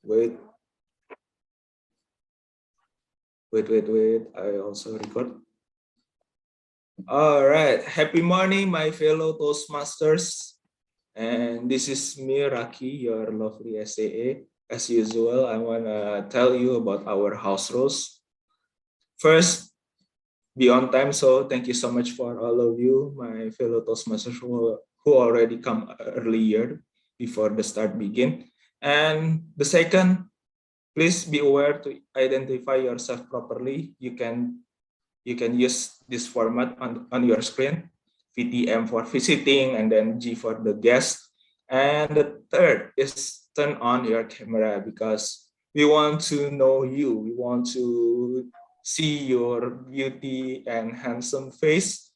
Wait. Wait. I also record. All right. Happy morning, my fellow Toastmasters. And this is me, Raki, your lovely SAA. As usual, I want to tell you about our house rules. First, be on time. So thank you so much for all of you, my fellow Toastmasters who already come earlier before the start begin. And the second, please be aware to identify yourself properly. You can use this format on your screen. VTM for visiting and then G for the guest. And the third is turn on your camera because we want to know you. We want to see your beauty and handsome face.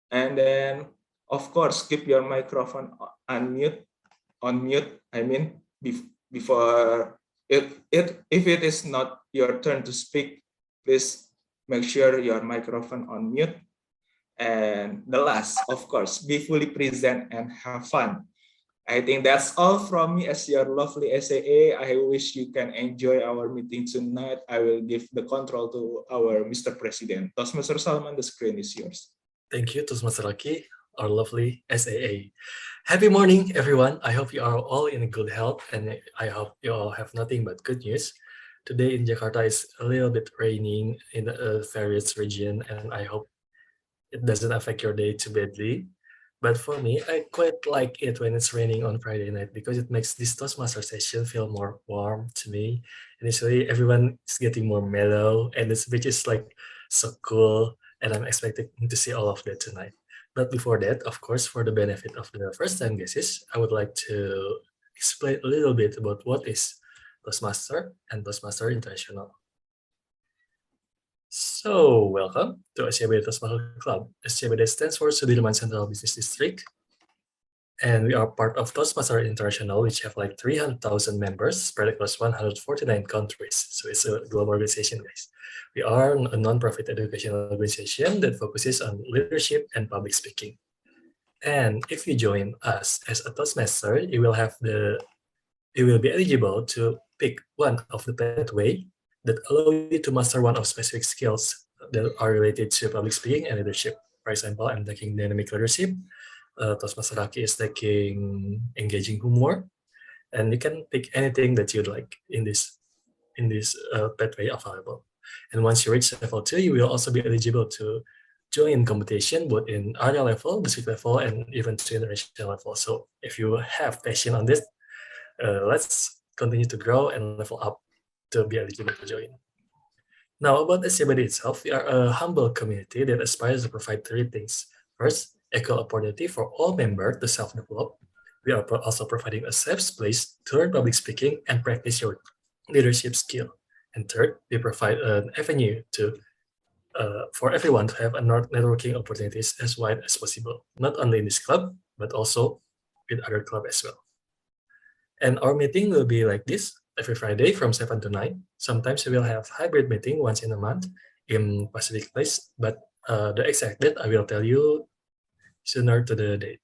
And then, of course, keep your microphone on mute. Before if it is not your turn to speak, please make sure your microphone on mute. And the last, of course, be fully present and have fun. I think that's all from me as your lovely SAA. I wish you can enjoy our meeting tonight. I will give the control to our Mr. President. Toastmaster Salman, the screen is yours. Thank you, Toastmaster Lucky, our lovely SAA. Happy morning, everyone. I hope you are all in good health, and I hope you all have nothing but good news. Today in Jakarta is a little bit raining in the various region, and I hope it doesn't affect your day too badly. But for me, I quite like it when it's raining on Friday night because it makes this Toastmaster session feel more warm to me. Initially, everyone is getting more mellow, and this beach is like so cool, and I'm expecting to see all of that tonight. But before that, of course, for the benefit of the first-time guests, I would like to explain a little bit about what is Toastmaster and Toastmaster International. So, welcome to SCBD Toastmaster Club. SCBD stands for Sudirman Central Business District, and we are part of Toastmaster International, which have like 300,000 members spread across 149 countries. So it's a global organization, guys. We are a non-profit educational organization that focuses on leadership and public speaking. And if you join us as a Toastmaster, you will be eligible to pick one of the pathway that allow you to master one of specific skills that are related to public speaking and leadership. For example, I'm taking dynamic leadership. Toastmaster Raki is taking engaging humor, and you can pick anything that you'd like in this pathway available. And once you reach level 2, you will also be eligible to join competition both in area level, district level, and even to international level. So if you have passion on this, let's continue to grow and level up to be eligible to join. Now, about SCBD itself, we are a humble community that aspires to provide three things. First, equal opportunity for all members to self-develop. We are also providing a safe place to learn public speaking and practice your leadership skill. And third, we provide an avenue for everyone to have networking opportunities as wide as possible, not only in this club, but also with other clubs as well. And our meeting will be like this every Friday from 7 to 9. Sometimes we will have hybrid meeting once in a month in Pacific Place, but the exact date I will tell you sooner to the date.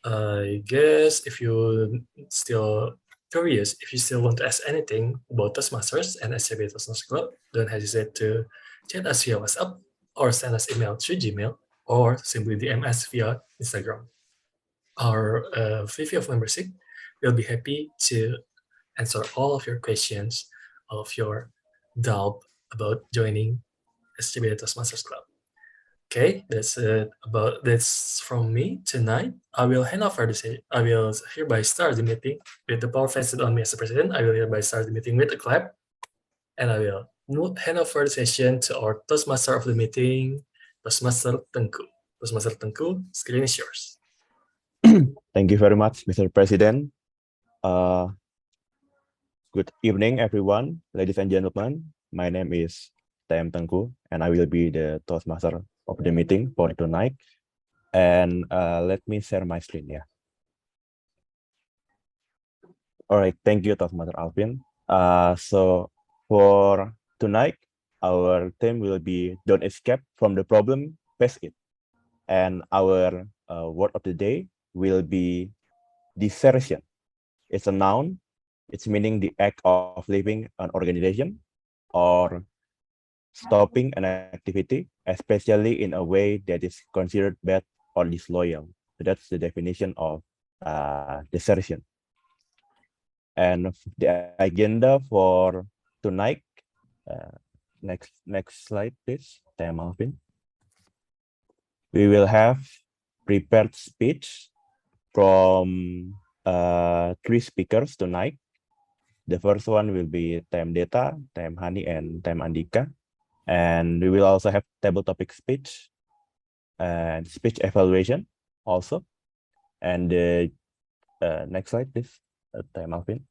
I guess if you still curious, if you still want to ask anything about Toastmasters and SCBD Toastmasters Club, don't hesitate to chat us via WhatsApp or send us email through Gmail or simply DM us via Instagram. Our VP of membership will be happy to answer all of your questions, all of your doubt about joining SCBD Toastmasters Club. Okay, that's from me tonight. I will hereby start the meeting with the power vested on me as the president. I will hereby start the meeting with a clap, and I will hand over the session to our Toastmaster of the meeting, Toastmaster Tengku. Toastmaster Tengku, screen is yours. Thank you very much, Mr. President. Good evening, everyone, ladies and gentlemen. My name is TM Tengku, and I will be the Toastmaster of the meeting for tonight. And let me share my screen. Yeah. All right. Thank you, Toastmaster Alvin. So for tonight, our theme will be "Don't escape from the problem, face it." And our word of the day will be desertion. It's a noun It's meaning the act of leaving an organization or stopping an activity, especially in a way that is considered bad or disloyal. So that's the definition of desertion. And the agenda for tonight, next slide, please, Tam Alvin. We will have prepared speech from 3 speakers tonight. The first one will be Tam Detha, Tam Hanny, and Tam Andhyka. And we will also have table topic speech and speech evaluation also. And the next slide, please, Tam Alvin.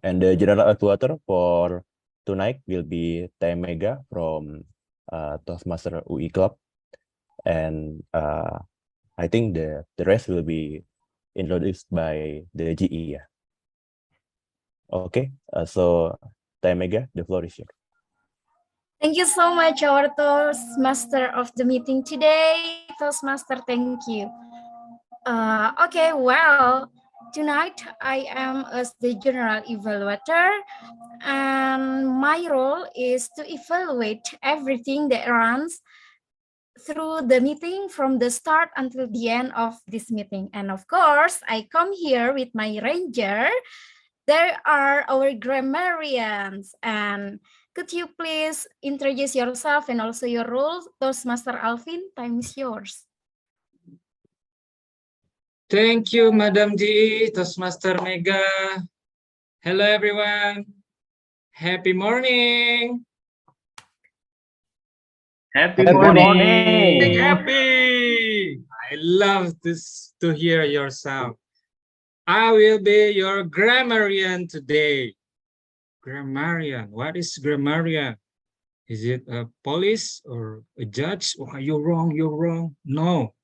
And the general evaluator for tonight will be Tam Mega from Toastmaster UI Club. And I think the rest will be introduced by the GE. Yeah. Okay, so Tam Mega, the floor is yours. Thank you so much, our Toastmaster of the meeting today. Toastmaster, thank you. Okay, well, tonight I am as the general evaluator, and my role is to evaluate everything that runs through the meeting from the start until the end of this meeting. And of course, I come here with my ranger. There are our grammarians, and could you please introduce yourself and also your role? Toastmaster Alvin, time is yours. Thank you, Madam G, Toastmaster Mega. Hello, everyone. Happy morning. Happy morning. Happy. I love this to hear your sound. I will be your grammarian today. Grammarian. What is grammarian? Is it a police or a judge? Oh, you're wrong, you're wrong. No.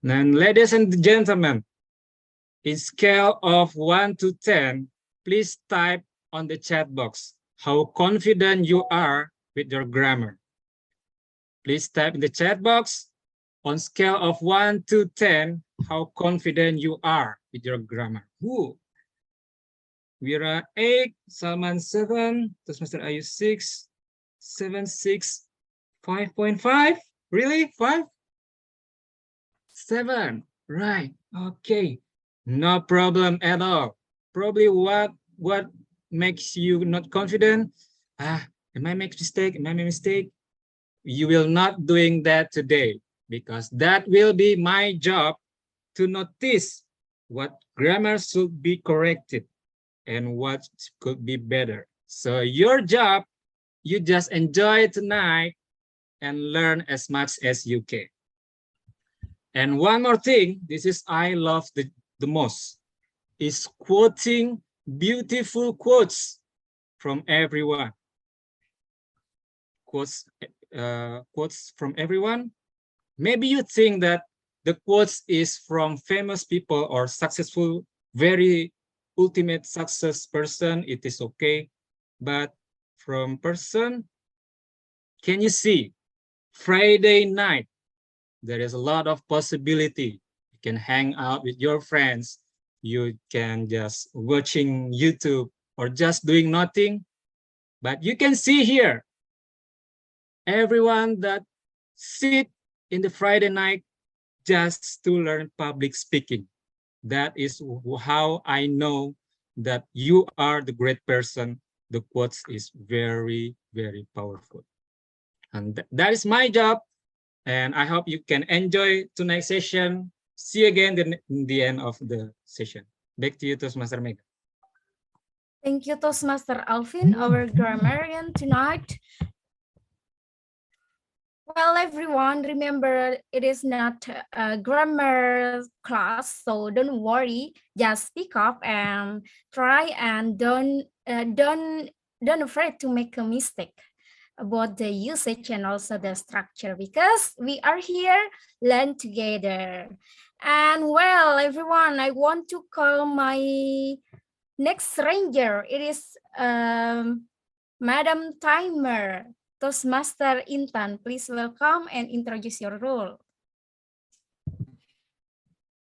Then, ladies and gentlemen, in scale of 1 to 10, please type on the chat box how confident you are with your grammar. Please type in the chat box on scale of 1 to 10 how confident you are with your grammar. Ooh. Wira 8, Salman 7, Toastmaster Ayu 6, 7, 6, 5.5. Really? 5? 7. Right. Okay. No problem at all. Probably what makes you not confident? Am I make mistake? Am I make mistake? You will not doing that today, because that will be my job to notice what grammar should be corrected and what could be better. So your job, you just enjoy tonight and learn as much as you can. And one more thing, this is I love the most, is quoting beautiful quotes from everyone. Quotes from everyone. Maybe you think that the quotes is from famous people or successful, very ultimate success person, it is okay. But from person, can you see, Friday night, there is a lot of possibility. You can hang out with your friends. You can just watching YouTube or just doing nothing. But you can see here, everyone that sit in the Friday night just to learn public speaking. That is how I know that you are the great person. The quotes is very, very powerful. And that is my job. And I hope you can enjoy tonight's session. See you again in the end of the session. Back to you, Toastmaster Mega. Thank you, Toastmaster Alvin, our grammarian tonight. Well, everyone, remember it is not a grammar class, so don't worry. Just speak up and try, and don't afraid to make a mistake about the usage and also the structure, because we are here learn together. And well, everyone, I want to call my next ranger. It is Madam Timer. Toastmaster Intan, please welcome and introduce your role.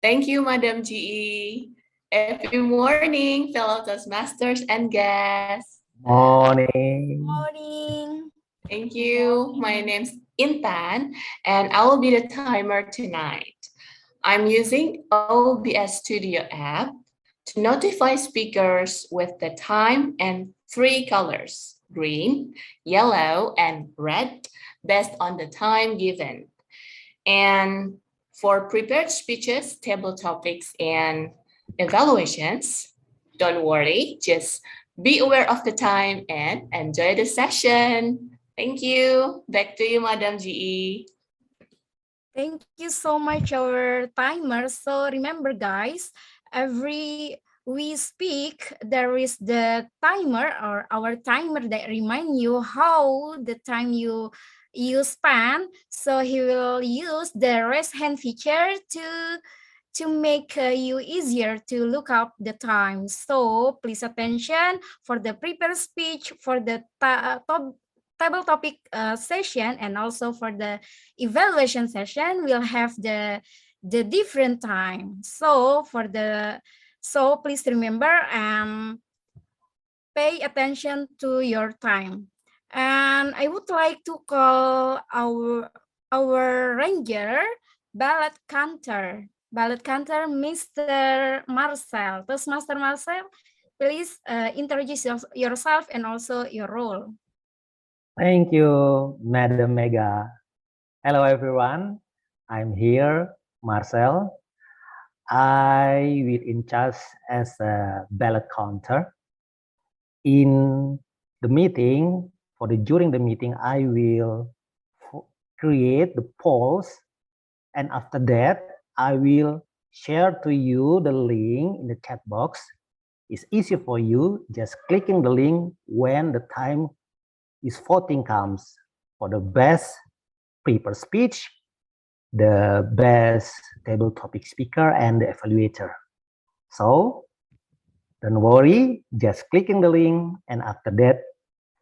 Thank you, Madam GE. Every morning, fellow Toastmasters and guests. Morning. Morning. Thank you. My name's Intan, and I will be the timer tonight. I'm using OBS Studio app to notify speakers with the time and 3 colors, green, yellow, and red, based on the time given. And for prepared speeches, table topics, and evaluations, don't worry, just be aware of the time and enjoy the session. Thank you. Back to you, Madam GE. Thank you so much, our timer. So remember, guys, every we speak, there is the timer or our timer that remind you how the time you spend. So he will use the raise hand feature to make you easier to look up the time. So please attention for the prepare speech, for the table topic session, and also for the evaluation session. We'll have the different time. So please remember, pay attention to your time. And I would like to call our ranger ballot counter, Mr. Marcel. Toastmaster Marcel, please introduce yourself and also your role. Thank you, Madam Mega. Hello, everyone. I'm here, Marcel. I will in charge as a ballot counter. In the meeting, during the meeting, I will create the polls, and after that, I will share to you the link in the chat box. It's easy for you, just clicking the link when the time is voting comes for the best prepared speech, the best table topic speaker, and the evaluator. So don't worry, just clicking the link, and after that,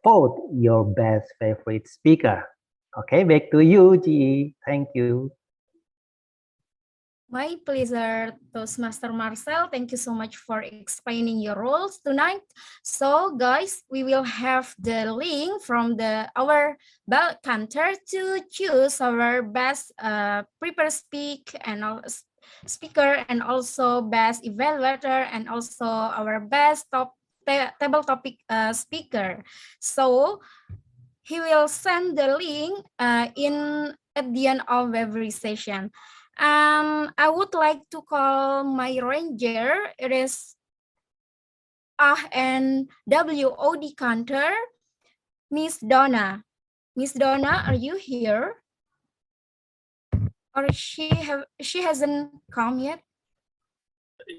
vote your best favorite speaker. Okay, back to you, G. Thank you. My pleasure, Toastmaster Marcel. Thank you so much for explaining your roles tonight. So, guys, we will have the link from our ballot counter to choose our best prepared speaker, and also best evaluator, and also our best table topic speaker. So, he will send the link at the end of every session. I would like to call my ranger. It is and WOD counter, Miss Donna. Miss Donna, are you here? Or she hasn't come yet?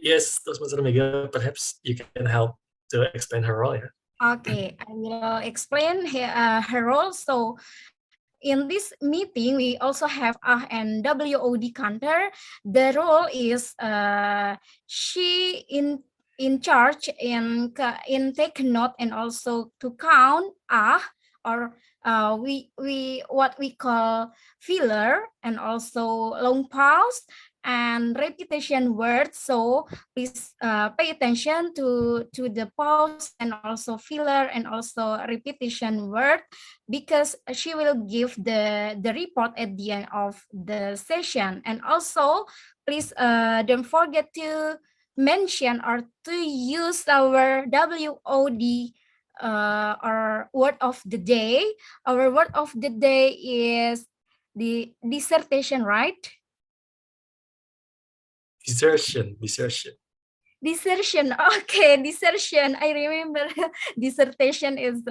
Yes, Toastmaster Mega, perhaps you can help to explain her role. Yeah? Okay, I will explain her role. So in this meeting, we also have and WOD counter. The role is she in charge in take note and also to count or we what we call filler, and also long pause and repetition words. So please pay attention to the pause and also filler and also repetition word, because she will give the report at the end of the session. And also please don't forget to mention or to use our WOD or word of the day. Our word of the day is the dissertation, right? Desertion. Desertion. Okay, desertion. I remember dissertation is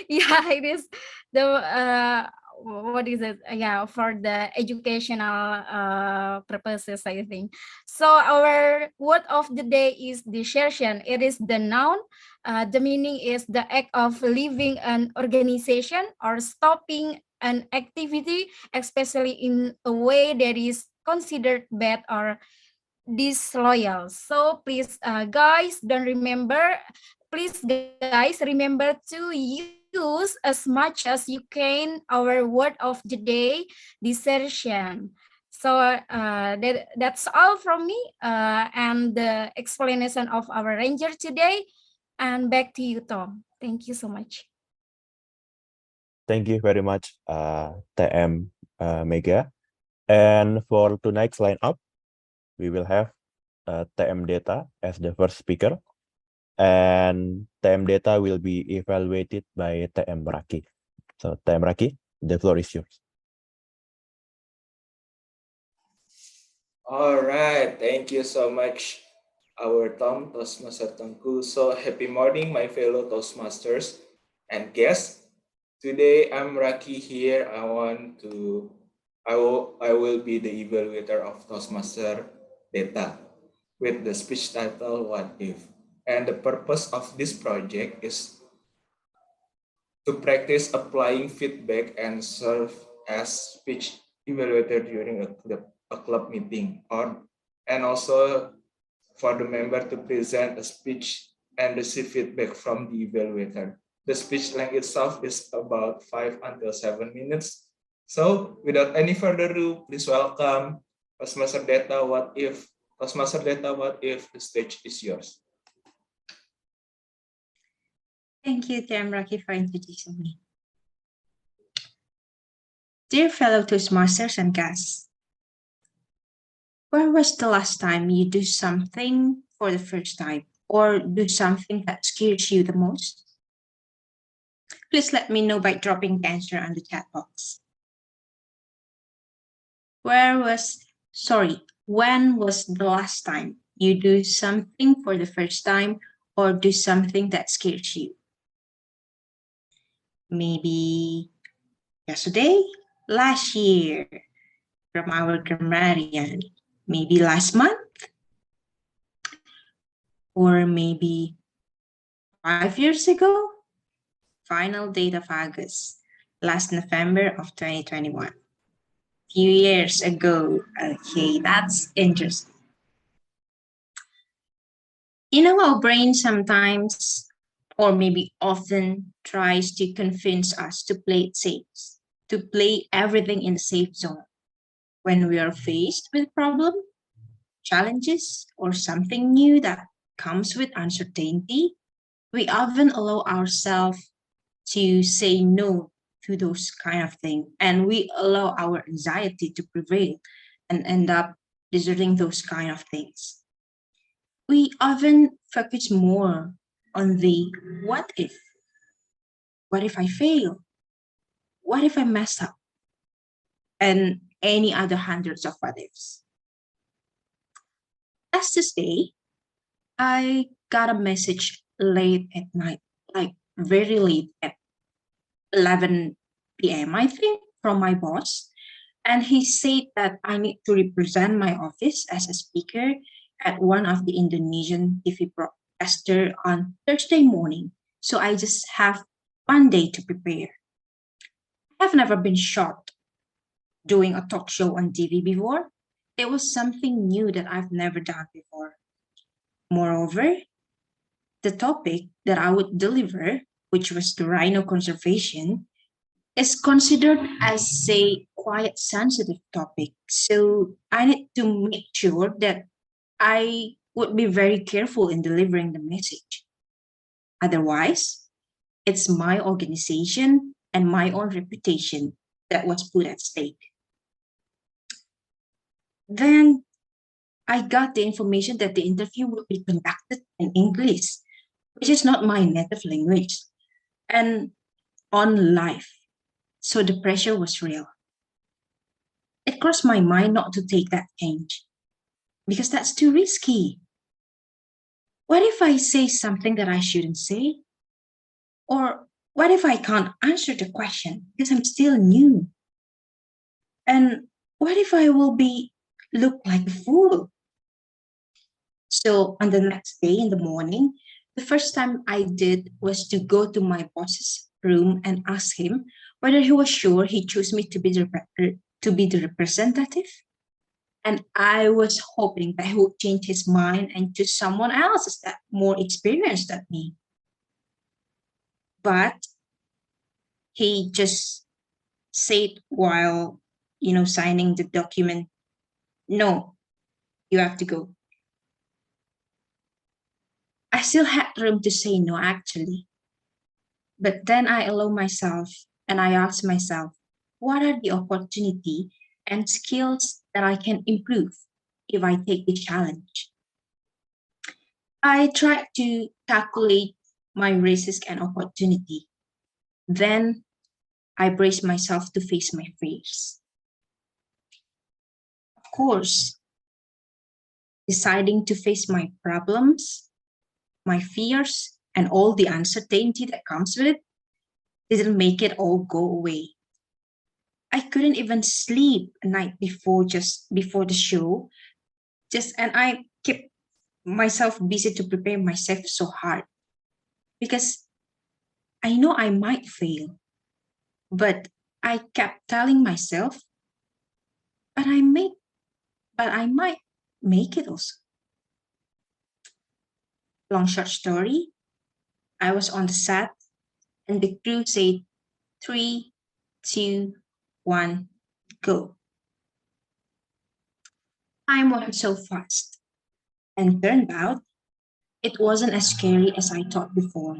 yeah, it is the what is it? Yeah, for the educational purposes, I think. So our word of the day is desertion. It is the noun. The meaning is the act of leaving an organization or stopping an activity, especially in a way that is considered bad or disloyal. So please, guys, please, guys, remember to use as much as you can our word of the day, desertion. That's all from me and the explanation of our ranger today. And back to you, Tom. Thank you so much. Thank you very much, TM Mega. And for tonight's lineup, we will have TM Detha as the first speaker, and TM Detha will be evaluated by TM Raki. So TM Raki, the floor is yours. All right, thank you so much, our Tom Toastmaster Tengku. So happy morning, my fellow Toastmasters and guests. Today I'm Raki here. I will be the evaluator of Toastmaster Detha with the speech title What If? And the purpose of this project is to practice applying feedback and serve as speech evaluator during a club meeting, and also for the member to present a speech and receive feedback from the evaluator. The speech length itself is about 5 until 7 minutes. So without any further ado, please welcome Toastmaster Detha. What if? Toastmaster Detha, what if? The stage is yours. Thank you, TM Raki, for introducing me. Dear fellow Toastmasters and guests, when was the last time you do something for the first time or do something that scares you the most? Please let me know by dropping the answer on the chat box. When was the last time you do something for the first time or do something that scares you? Maybe yesterday, last year, from our grammarian, maybe last month, or maybe 5 years ago, final date of August, last November of 2021. Few years ago. Okay, that's interesting. You know, our brain sometimes, or maybe often, tries to convince us to play it safe, to play everything in the safe zone. When we are faced with problem, challenges, or something new that comes with uncertainty, we often allow ourselves to say no to those kind of things, and we allow our anxiety to prevail and end up deserting those kind of things. We often focus more on the what if? What if I fail? What if I mess up? And any other hundreds of what ifs. As this day, I got a message late at night, like very late at 11 p.m., I think, from my boss. And he said that I need to represent my office as a speaker at one of the Indonesian TV broadcaster on Thursday morning. So I just have one day to prepare. I've never been shocked doing a talk show on TV before. It was something new that I've never done before. Moreover, the topic that I would deliver, which was the rhino conservation, is considered as a quite sensitive topic. So I need to make sure that I would be very careful in delivering the message. Otherwise, it's my organization and my own reputation that was put at stake. Then I got the information that the interview would be conducted in English, which is not my native language, and on live. So the pressure was real. It crossed my mind not to take that change because that's too risky. What if I say something that I shouldn't say? Or what if I can't answer the question because I'm still new? And what if I will look like a fool? So on the next day in the morning, the first time I did was to go to my boss's room and ask him whether he was sure he chose me to be the representative. And I was hoping that he would change his mind and choose someone else that's more experienced than me. But he just said while, signing the document no, you have to go. I still had room to say no, actually. But then I allow myself and I ask myself, what are the opportunity and skills that I can improve if I take the challenge? I tried to calculate my risk and opportunity. Then I brace myself to face my fears. Of course, deciding to face my problems, my fears, and all the uncertainty that comes with it didn't make it all go away. I couldn't even sleep a night before, just before the show. And I kept myself busy to prepare myself so hard because I know I might fail, but I kept telling myself, but I might make it also. Long short story, I was on the set and the crew said 3, 2, 1, go. Time went so fast, and turned out it wasn't as scary as I thought before.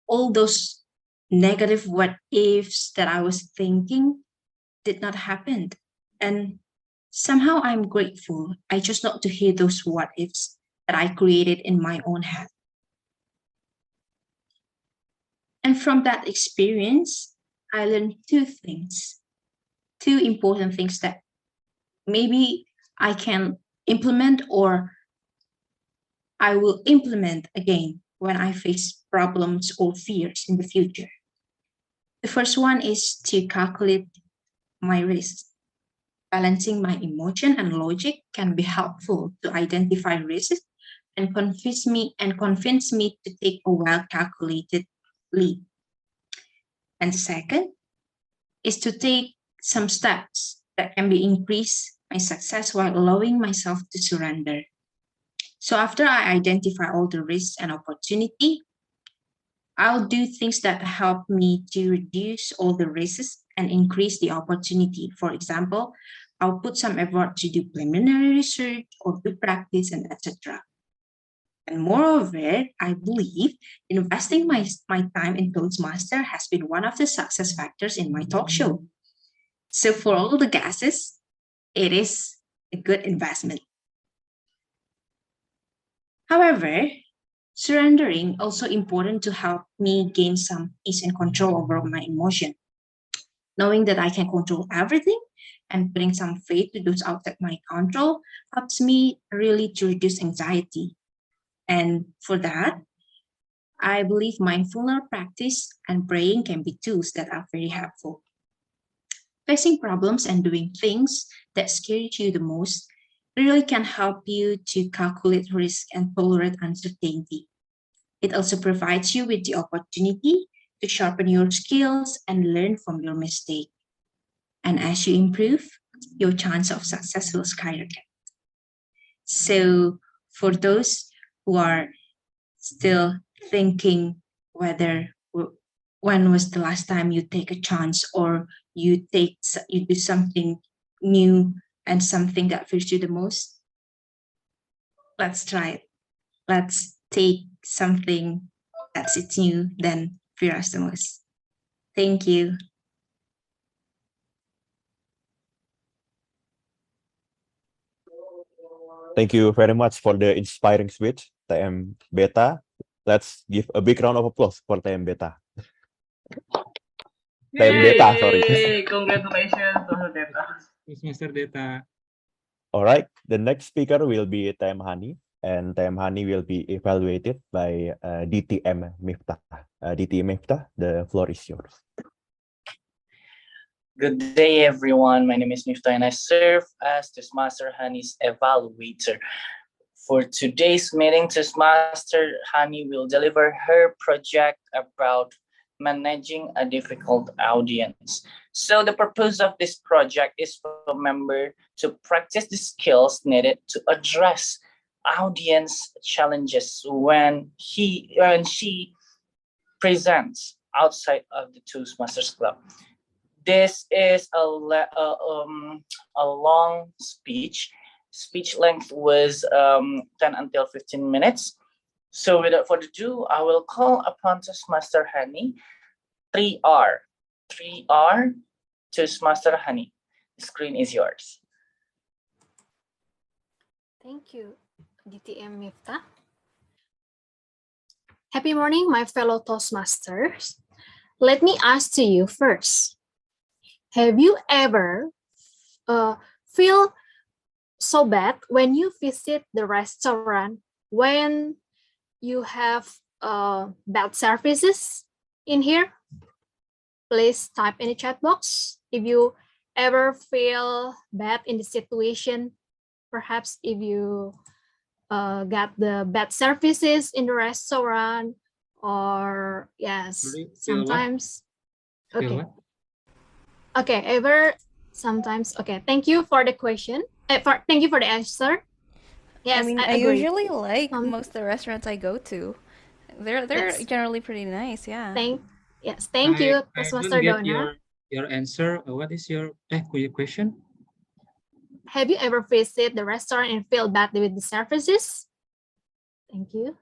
All those negative what ifs that I was thinking did not happen. And somehow I'm grateful I chose not to hear those what ifs that I created in my own head. And from that experience, I learned two important things that maybe I can implement or I will implement again when I face problems or fears in the future. The first one is to calculate my risks. Balancing my emotion and logic can be helpful to identify risks and convince me to take a well-calculated leap. And the second is to take some steps that can be increase my success while allowing myself to surrender. So after I identify all the risks and opportunity, I'll do things that help me to reduce all the risks and increase the opportunity. For example, I'll put some effort to do preliminary research or do practice and etc. And moreover, I believe investing my time in Toastmaster has been one of the success factors in my talk show. So for all the guesses, it is a good investment. However, surrendering also important to help me gain some ease and control over my emotion. Knowing that I can control everything and putting some faith to those outside my control helps me really to reduce anxiety. And for that, I believe mindfulness practice and praying can be tools that are very helpful. Facing problems and doing things that scare you the most really can help you to calculate risk and tolerate uncertainty. It also provides you with the opportunity to sharpen your skills and learn from your mistake. And as you improve, your chance of success will skyrocket. So for those who are still thinking when was the last time you take a chance or you do something new and something that feels you the most, let's try it. Let's take something that's new than fear us the most. Thank you. Thank you very much for the inspiring speech, TM Beta. Let's give a big round of applause for TM Beta. TM Beta, sorry. Congratulations to Detha. Mr. Detha. All right, the next speaker will be TM Hanny, and TM Hanny will be evaluated by DTM Miftah. DTM Miftah, the floor is yours. Good day, everyone. My name is Miftah, and I serve as Toastmaster Hanny's evaluator. For today's meeting, Toastmaster Hanny will deliver her project about managing a difficult audience. So the purpose of this project is for a member to practice the skills needed to address audience challenges when she presents outside of the Toastmasters Club. This is a long speech. Speech length was 10 until 15 minutes. So without further ado, I will call upon Toastmaster Hanny. 3R. 3R, Toastmaster Hanny. The screen is yours. Thank you, DTM Miftah. Happy morning, my fellow Toastmasters. Let me ask to you first. Have you ever feel so bad when you visit the restaurant when you have bad services in here? Please type in the chat box if you ever feel bad in the situation. Perhaps if you got the bad services in the restaurant, or yes, sometimes. Okay. Okay, ever sometimes. Okay, thank you for the question. Thank you for the answer. Yes, I mean, I usually like most of the restaurants I go to. They're yes. generally pretty nice. Yeah. Thank you, I Toastmaster don't get Donna. your answer. What is your question? Have you ever visited the restaurant and feel bad with the services? Thank you.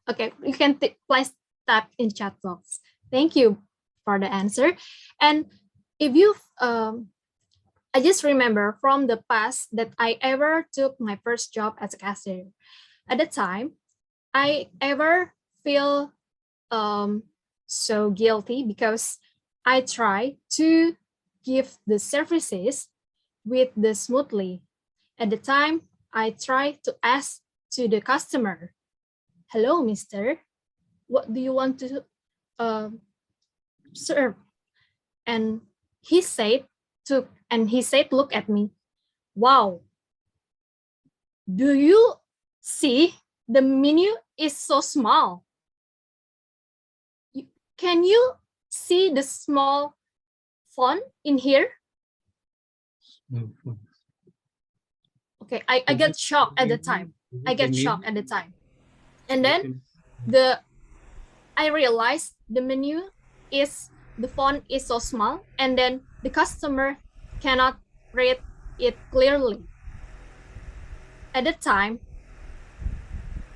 Okay, you can please type in chat box. Thank you for the answer. And if you, I just remember from the past that I ever took my first job as a cashier. At the time, I ever feel so guilty because I try to give the services with the smoothly. At the time, I try to ask to the customer, "Hello, mister, what do you want to serve?" And he said, "Look at me. Wow, do you see the menu is so small? Can you see the small font in here?" Okay, I get shocked at the time. And then I realized the menu is, the font is so small, and then the customer cannot read it clearly. At the time,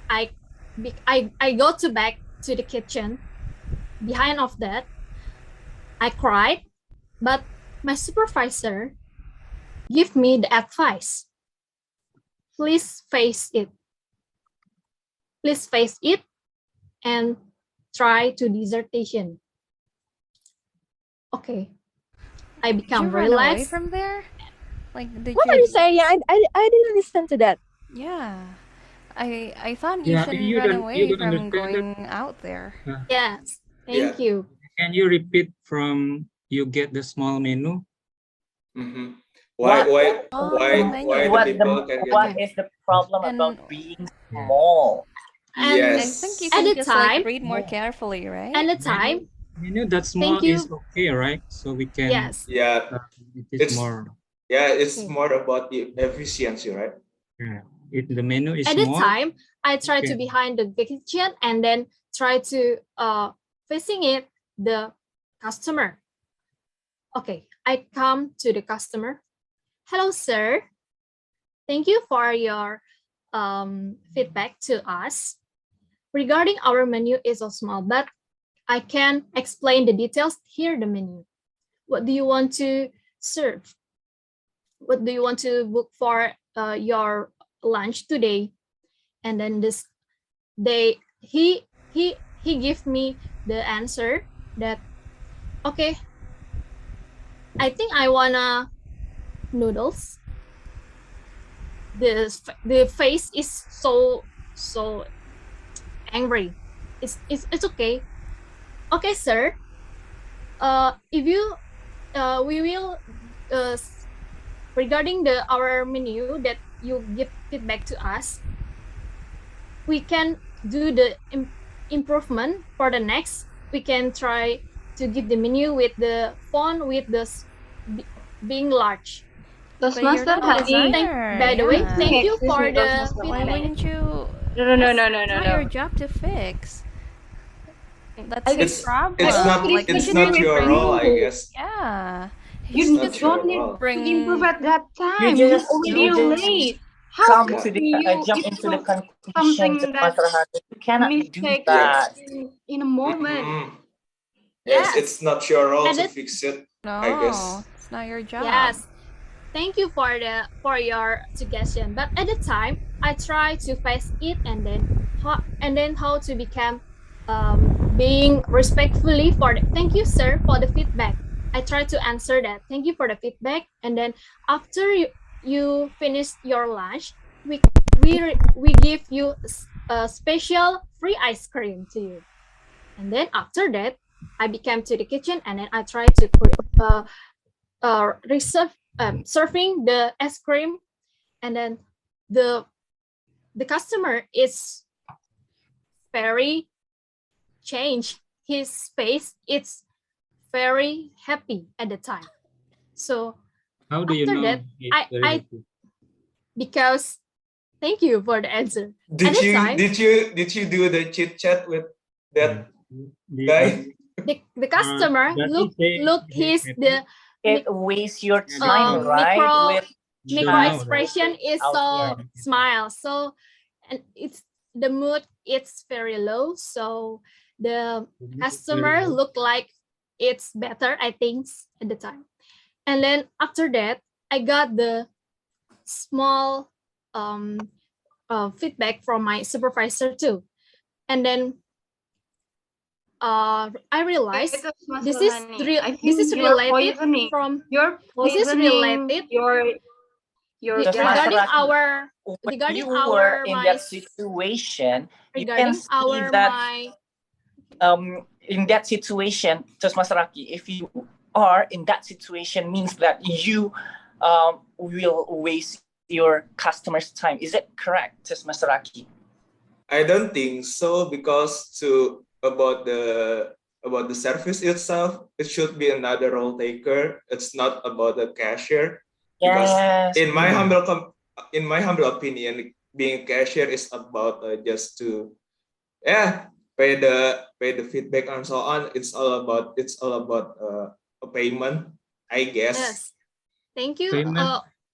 I go back to the kitchen. Behind of that, I cried, but my supervisor gave me the advice. Please face it. Please face it and try to dissertation. Okay. I become Did you run away relaxed. from there? Like, What are you saying? I didn't listen to that. Yeah. I thought you shouldn't run away from going out there. Yes. Thank you. Can you repeat from you get the small menu? Mm-hmm. Why the people can get what is the problem about being small? And yes. I think you can just like read more carefully, right? And the time. Menu that small is okay, right? So we can. Yes. Yeah. It's more. Yeah, it's more about the efficiency, right? Yeah. If the menu is at small. the time, I try to behind the kitchen and then try to facing it the customer. Okay, I come to the customer. "Hello, sir. Thank you for your feedback to us. Regarding our menu is so small, but I can explain the details here, the menu. What do you want to serve? What do you want to book for your lunch today?" And then he gave me the answer that, "Okay, I think I wanna noodles." The face is so angry. It's okay. "Okay, sir. If you we will regarding our menu that you give feedback to us, we can do the improvement for the next. We can try to give the menu with the font with the being large." Toastmaster Hanny. By the way, thank you for the feedback. Why wouldn't you? No. It's not your job to fix. That's his problem. It's not your role, I guess. Yeah, You not don't your need fault. to improve at that You time. You just already late. How come could to the you jump into the improve conclusion to something that Master Hani. You cannot do mistake that. in a moment? Yes, it's not your role And to it- fix it, No, I guess. it's not your job. Yes. Thank you for your suggestion. But at the time, I try to face it and then how to become being respectfully for thank you, sir, for the feedback. I try to answer that. Thank you for the feedback. And then after you finish your lunch, we give you a special free ice cream to you. And then after that, I became to the kitchen and then I try to serving the ice cream, and then the customer is very changed. His face is very happy at the time. So How do you after know? that, I because thank you for the answer. Did you do the chit chat with that guy? The customer look his It wastes your time, right? micro expression is so smile. So and it's the mood it's very low. So the customer look like it's better, I think, at the time. And then after that, I got the small feedback from my supervisor too. And then I realized this is related from regarding our in that situation, you can see that in that situation, Toastmaster Raki, if you are in that situation, means that you will waste your customers' time. Is it correct, Toastmaster Raki? I don't think so, because about the service itself, it should be another role taker. It's not about the cashier. Because in my humble opinion, being a cashier is about just to pay the feedback and so on. It's all about a payment, I guess. Yes. Thank you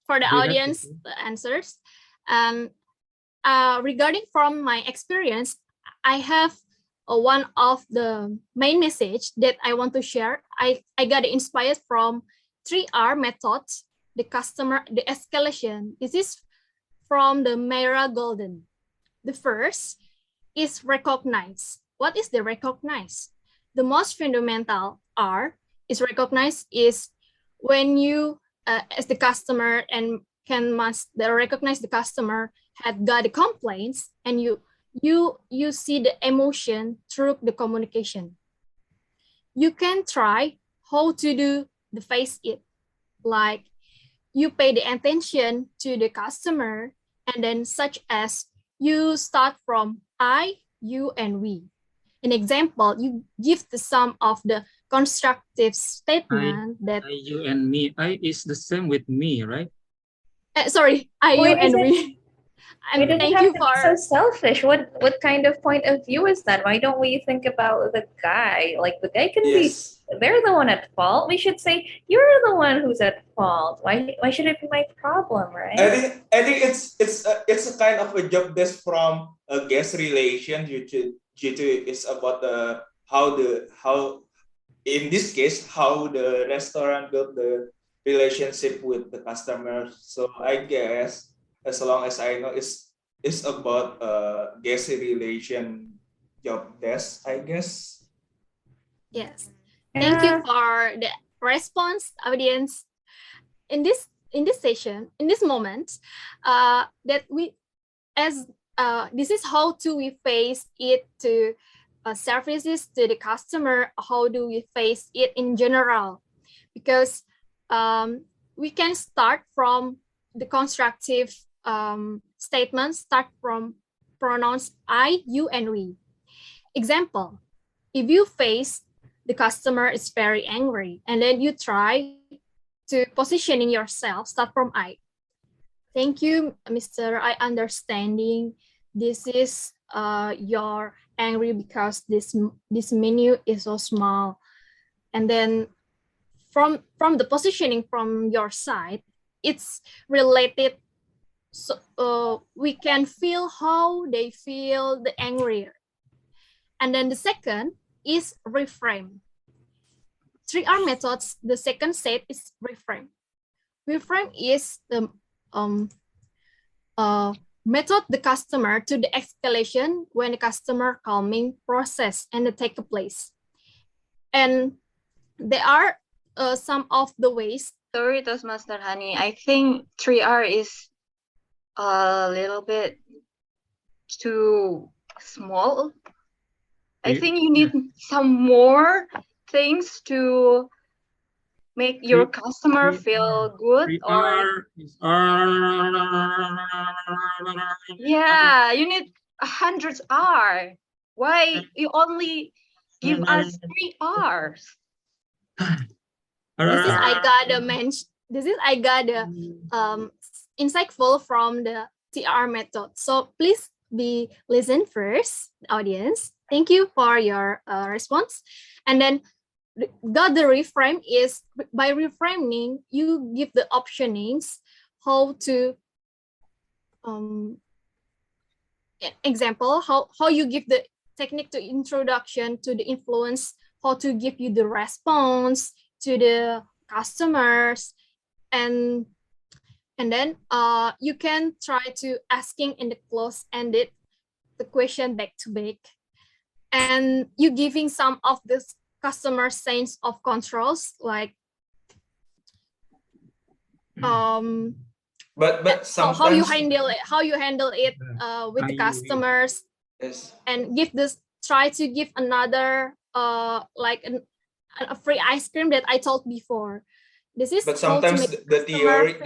for the audience answers. And regarding from my experience, I have one of the main message that I want to share. I got inspired from 3R methods. The escalation. This is from the Mera Golden. The first is recognize. What is the recognize? The most fundamental R is recognize is when you as the customer and must recognize the customer had got the complaints, and you see the emotion through the communication. You can try how to do the face it, like you pay the attention to the customer, and then such as you start from I, you, and we. An example, you give the sum of the constructive statement that I, you, and me. I is the same with me, right? Sorry, I, you, and we. We don't thank have you to for be so selfish. What kind of point of view is that? Why don't we think about the guy? Like the guy can be, they're the one at fault. We should say you're the one who's at fault. Why should it be my problem, right? I think it's a kind of a job desk from a guest relation. It's about how in this case how the restaurant built the relationship with the customer. So I guess, as long as I know, it's about guest relation job desk, I guess. Yes. Thank you for the response, audience. In this session, in this moment, that we this is how we face it to services to the customer. How do we face it in general? Because we can start from the constructive statements, start from pronouns I, you, and we. Example, if you face the customer is very angry, and then you try to positioning yourself, start from I. Thank you, Mr. I understanding. This is you're angry because this menu is so small. And then from the positioning from your side, it's related. So we can feel how they feel the angrier. And then the second is reframe. 3R methods, the second set is reframe. Reframe is the method the customer to the escalation when the customer calming process and the take place. And there are some of the ways. Sorry, Toastmaster Hanny. I think 3R is a little bit too small. I think you need some more things to make your customer feel good, or yeah, you need 100 R. Why you only give us 3 R's? This is I got the insightful from the TR method. So please be listen first, audience. Thank you for your response. And then got the reframe is by reframing, you give the optionings how to example how you give the technique to introduction to the influence, how to give you the response to the customers, and then you can try to asking in the close-ended the question back to back, and you giving some of this customer sense of controls like but sometimes how you handle it with the customers. Yes. And give this, try to give another like a free ice cream that I told before. This is but sometimes the theory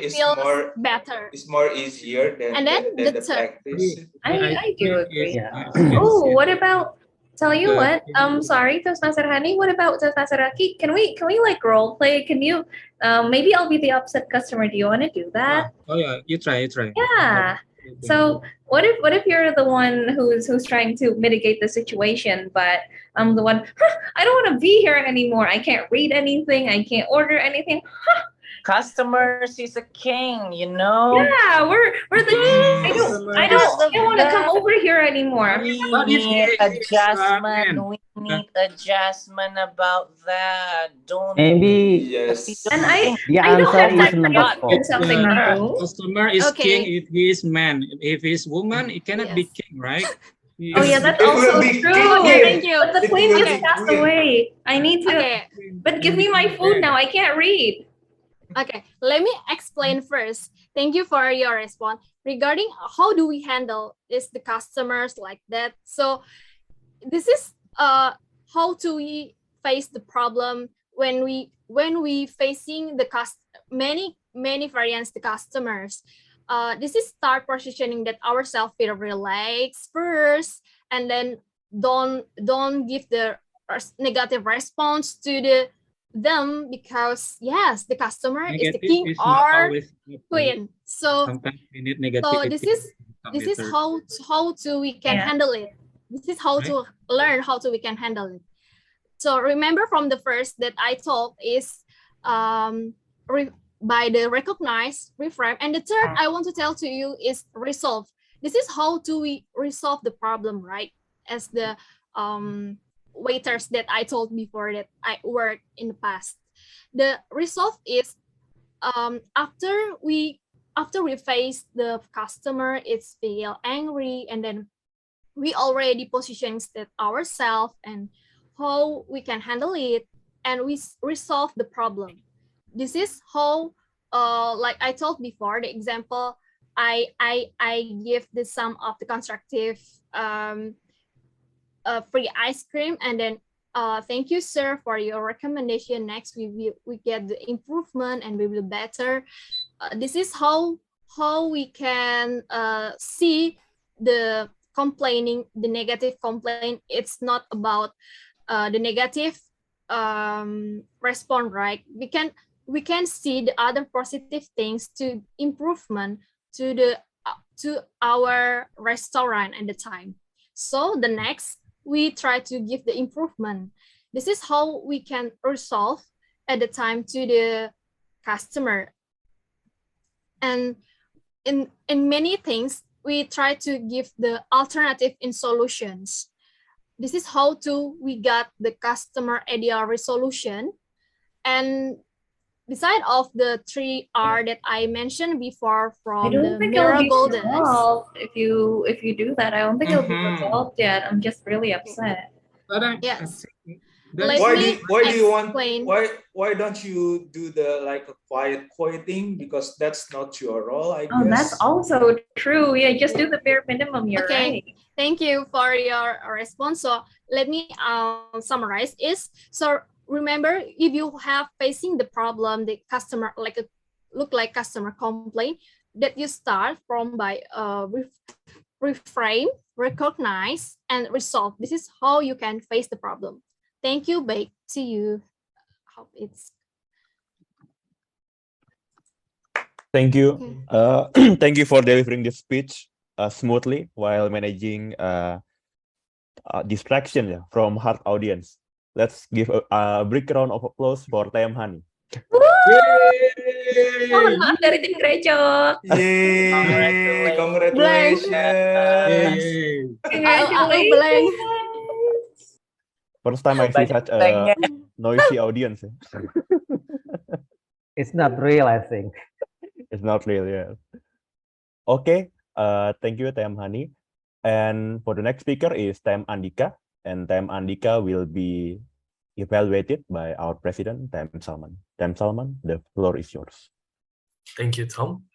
is more better. Is more easier than and then the practice. I do agree. Yeah. Oh, what about? Tell you what. Sorry, Toastmaster Hanny. What about Toastmaster Raki? Can we like role play? Can you? Maybe I'll be the upset customer. Do you want to do that? Oh yeah, you try. Yeah. So what if you're the one who's trying to mitigate the situation, but I'm the one, I don't want to be here anymore. I can't read anything. I can't order anything. Customers is a king, you know. Yeah, we're the. I don't want to come over here anymore. We need adjustment. We need adjustment about that. Don't. Maybe Yes. And I the don't answer have is time for number you. 4. Something wrong. Customer is Okay. king if he is man. If he is woman, he cannot be king, right? Oh yeah, that's It also will be true. king. Thank you. But the It queen will just be passed queen. away. I need to. Okay. But give me my food now. I can't read. Okay, let me explain first. Thank you for your response. Regarding how do we handle this the customers like that. So this is how do we face the problem when we facing the many variants the customers. This is start positioning that ourselves feel relaxed first, and then don't give the negative response to them, because yes, the customer is the king or queen. So sometimes we need so negativity. this is how to we can handle it. This is how to learn how to we can handle it. So remember from the first that I told is by the recognize, reframe, and the third I want to tell to you is resolve. This is how do we resolve the problem, right? As the waiters that I told before that I worked in the past. The resolve is after we face the customer, it's feel angry, and then we already position that ourselves and how we can handle it, and we resolve the problem. This is how like I told before, the example I give the some of the constructive free ice cream, and then thank you sir for your recommendation. Next we get the improvement and we will better. This is how we can see the complaining, the negative complaint. It's not about the negative response, right? We can see the other positive things to improvement to the to our restaurant at the time. So the next we try to give the improvement. This is how we can resolve at the time to the customer. And in many things, we try to give the alternative in solutions. This is how we got the customer ideal resolution. And beside of the 3R that I mentioned before from I don't the think it'll mirror be goldens. resolved if you do that. I don't think it'll be resolved yet. I'm just really upset. Yes. Why don't you do the like a quiet quieting, because that's not your role, I guess. Oh, that's also true. Yeah, just do the bare minimum. You're right. Thank you for your response. So let me summarize. So remember, if you have facing the problem, the customer look like customer complaint, that you start from by reframe, recognize, and resolve. This is how you can face the problem. Thank you. Back to you. Hope it's. Thank you. Thank you for delivering this speech smoothly while managing distraction from hard audience. Let's give a big round of applause for Hanny. Mohon maaf dari tim Grejok. Yay! Congratulations! Congratulations! First time I see such a noisy audience. It's not real, I think. It's not real, yeah. Okay, thank you, Hanny. And for the next speaker is Andhyka, and Andhyka will be evaluated by our president, Salman. Salman, the floor is yours. Thank you, Tom.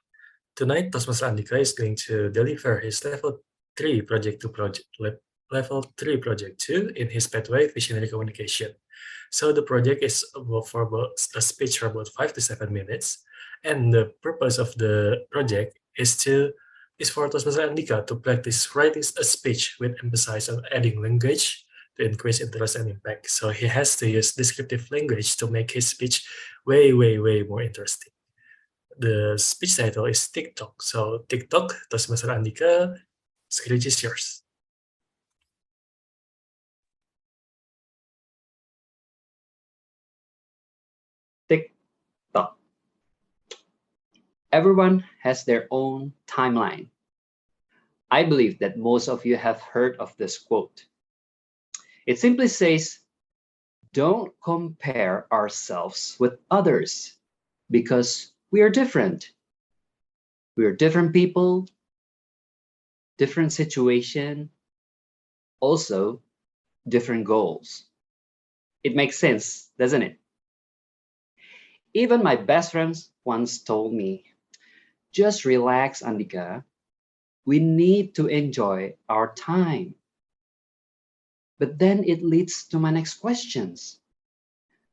Tonight, Toastmaster Andhyka is going to deliver his level 3 project 2 in his pathway visionary communication. So the project is for a speech for about 5 to 7 minutes, and the purpose of the project is for Toastmaster Andhyka to practice writing a speech with emphasis on adding language to increase interest and impact. So he has to use descriptive language to make his speech way more interesting. The speech title is TikTok. So TikTok, Toastmaster Andhyka, stage is yours. TikTok. Everyone has their own timeline. I believe that most of you have heard of this quote. It simply says, don't compare ourselves with others because we are different. We are different people, different situation, also different goals. It makes sense, doesn't it? Even my best friends once told me, just relax, Andhyka. We need to enjoy our time. But then it leads to my next questions.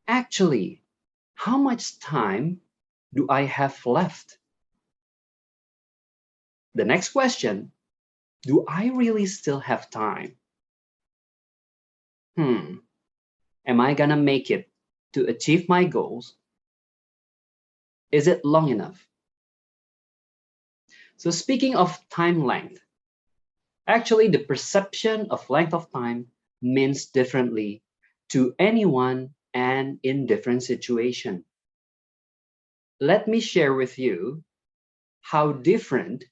Actually, how much time do I have left? The next question, do I really still have time? Am I gonna make it to achieve my goals? Is it long enough? So speaking of time length, actually the perception of length of time means differently to anyone and in different situation. Let me share with you how different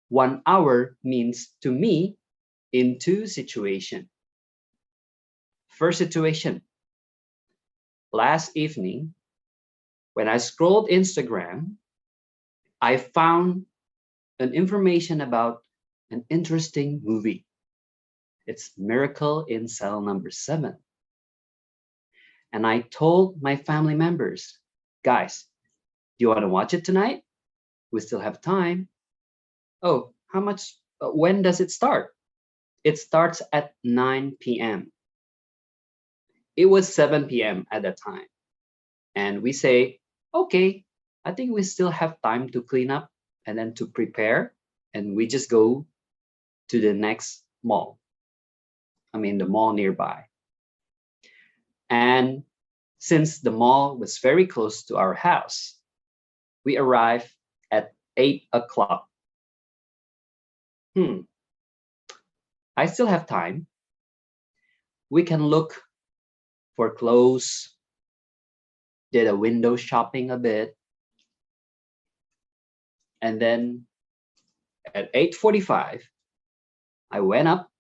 1 hour means to me in 2 situations. First situation, last evening, when I scrolled Instagram, I found an information about an interesting movie. It's Miracle in Cell Number 7. And I told my family members, guys, do you want to watch it tonight? We still have time. Oh, how much? When does it start? It starts at 9 p.m. It was 7 p.m. at that time. And we say, okay, I think we still have time to clean up and then to prepare. And we just go to the next mall. I mean, the mall nearby. And since the mall was very close to our house, we arrived at 8 o'clock. I still have time. We can look for clothes, did a window shopping a bit. And then at 8:45, I went up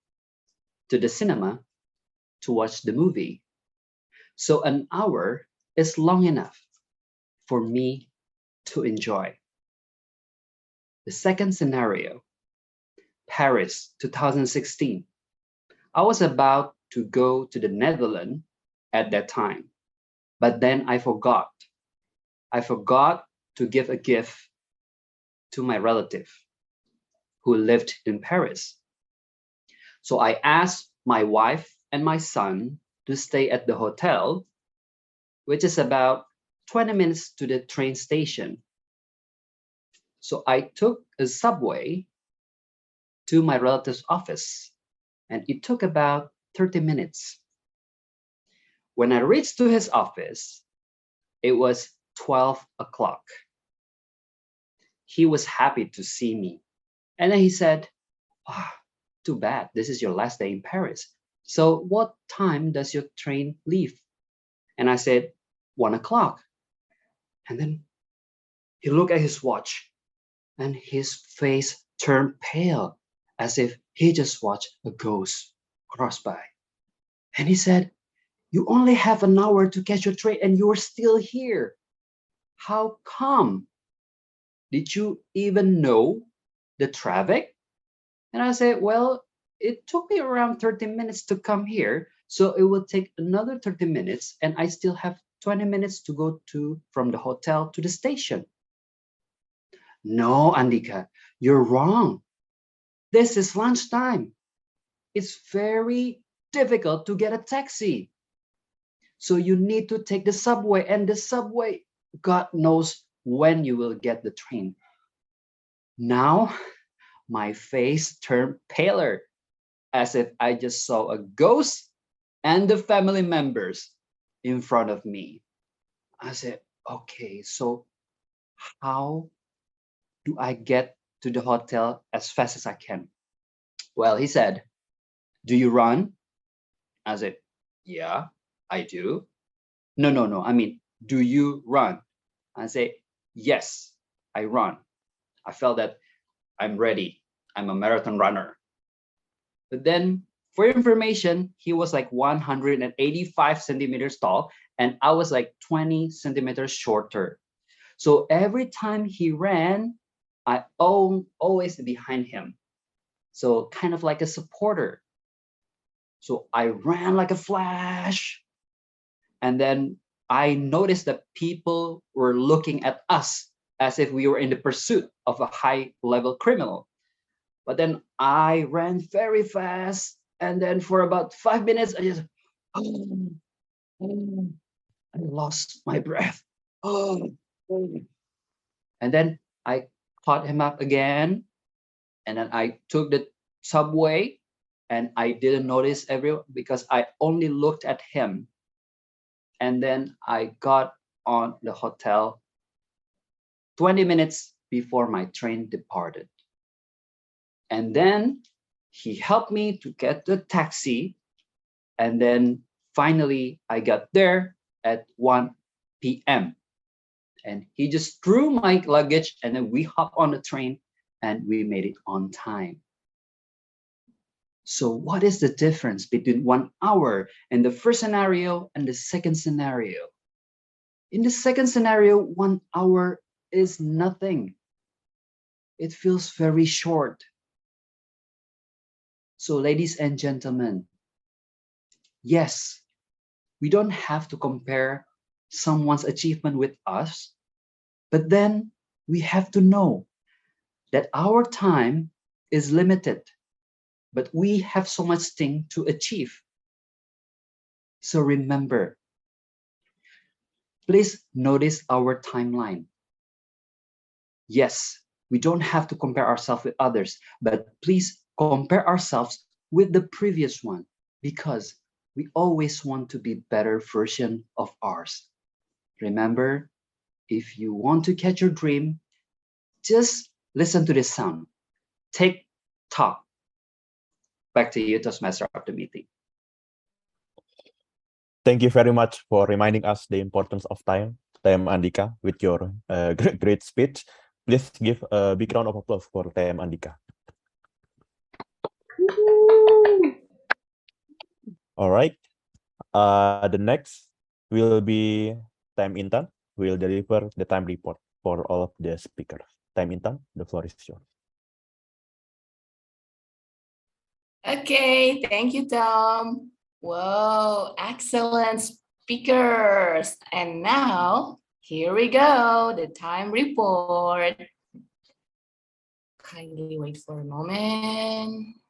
to the cinema to watch the movie. So an hour is long enough for me to enjoy. The second scenario, Paris 2016. I was about to go to the Netherlands at that time, but then I forgot. I forgot to give a gift to my relative who lived in Paris. So I asked my wife and my son to stay at the hotel, which is about 20 minutes to the train station. So I took a subway to my relative's office, and it took about 30 minutes. When I reached to his office, it was 12 o'clock. He was happy to see me. And then he said, "Ah, too bad, this is your last day in Paris. So what time does your train leave?" And I said, 1 o'clock. And then he looked at his watch and his face turned pale as if he just watched a ghost cross by. And he said, "You only have an hour to catch your train and you're still here. How come? Did you even know the traffic?" And I said, "Well, it took me around 30 minutes to come here, so it will take another 30 minutes, and I still have 20 minutes to go from the hotel to the station." "No, Andhyka, you're wrong. This is lunchtime. It's very difficult to get a taxi. So you need to take the subway, and the subway, God knows when you will get the train." Now, my face turned paler, as if I just saw a ghost and the family members in front of me. I said, "Okay, so how do I get to the hotel as fast as I can?" Well, he said, "Do you run?" I said, "Yeah, I do." No, I mean, do you run?" I say, "Yes, I run. I felt that I'm ready. I'm a marathon runner." But then, for your information, he was like 185 centimeters tall, and I was like 20 centimeters shorter. So every time he ran, I always behind him. So kind of like a supporter. So I ran like a flash. And then I noticed that people were looking at us as if we were in the pursuit of a high-level criminal. But then I ran very fast. And then for about 5 minutes, I just, I lost my breath. And then I caught him up again. And then I took the subway, and I didn't notice everyone because I only looked at him. And then I got on the hotel 20 minutes before my train departed. And then he helped me to get the taxi. And then finally I got there at 1 p.m. And he just threw my luggage, and then we hopped on the train and we made it on time. So what is the difference between 1 hour in the first scenario and the second scenario? In the second scenario, 1 hour is nothing. It feels very short. So ladies and gentlemen, yes, we don't have to compare someone's achievement with us, but then we have to know that our time is limited, but we have so much thing to achieve. So remember, please notice our timeline. Yes, we don't have to compare ourselves with others, but please compare ourselves with the previous one, because we always want to be better version of ours. Remember, if you want to catch your dream, just listen to this sound. Take Tock. Back to you, Toastmaster of the meeting. Thank you very much for reminding us the importance of time. Tem Andhyka with your great speech. Please give a big round of applause for Tem Andhyka. All right. The next will be Tem Intan, who will deliver the time report for all of the speakers. Tem Intan, the floor is yours. Okay, thank you, Tom. Whoa, excellent speakers. And now, here we go, the time report. Kindly wait for a moment.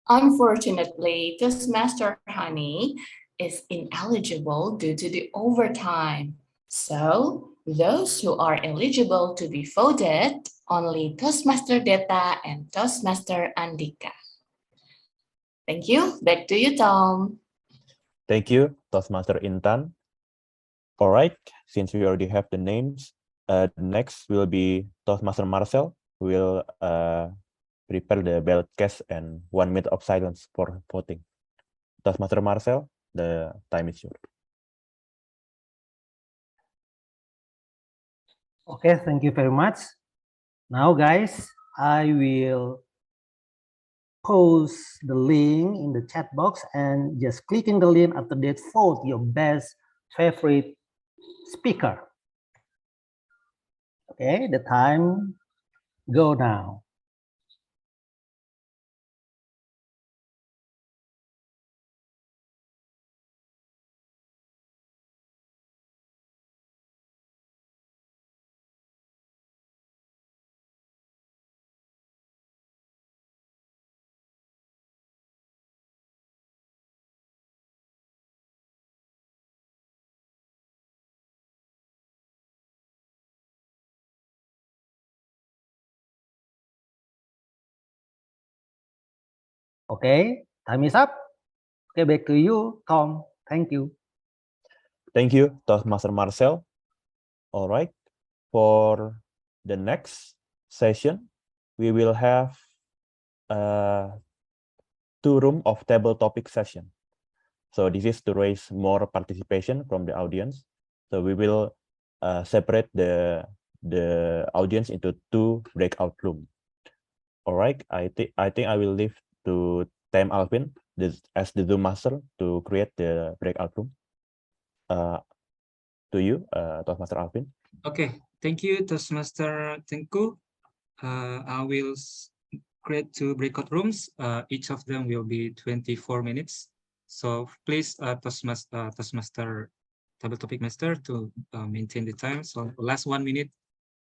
Unfortunately, Toastmaster Hanny is ineligible due to the overtime. So those who are eligible to be voted, only Toastmaster Detha and Toastmaster Andhyka. Thank you. Back to you, Tom. Thank you, Toastmaster Intan. All right, since we already have the names, next will be Toastmaster Marcel, who will prepare the ballot cast and 1 minute of silence for voting. Toastmaster Marcel, the time is yours. Okay, thank you very much. Now, guys, I will post the link in the chat box, and just clicking the link after that, vote your best favorite speaker. Okay, the time go now. Okay, time is up. Okay, back to you, Tom. Thank you. Thank you, Toastmaster Marcel. All right, for the next session, we will have 2 room of table topic session. So this is to raise more participation from the audience. So we will separate the audience into 2 breakout rooms. All right, I think I will leave to Tem Alvin as the Zoom master to create the breakout room. To you, Toastmaster Alvin. Okay, thank you, Toastmaster Tengku. I will create 2 breakout rooms. Each of them will be 24 minutes. So please, Toastmaster Table Topic Master, to maintain the time. So the last 1 minute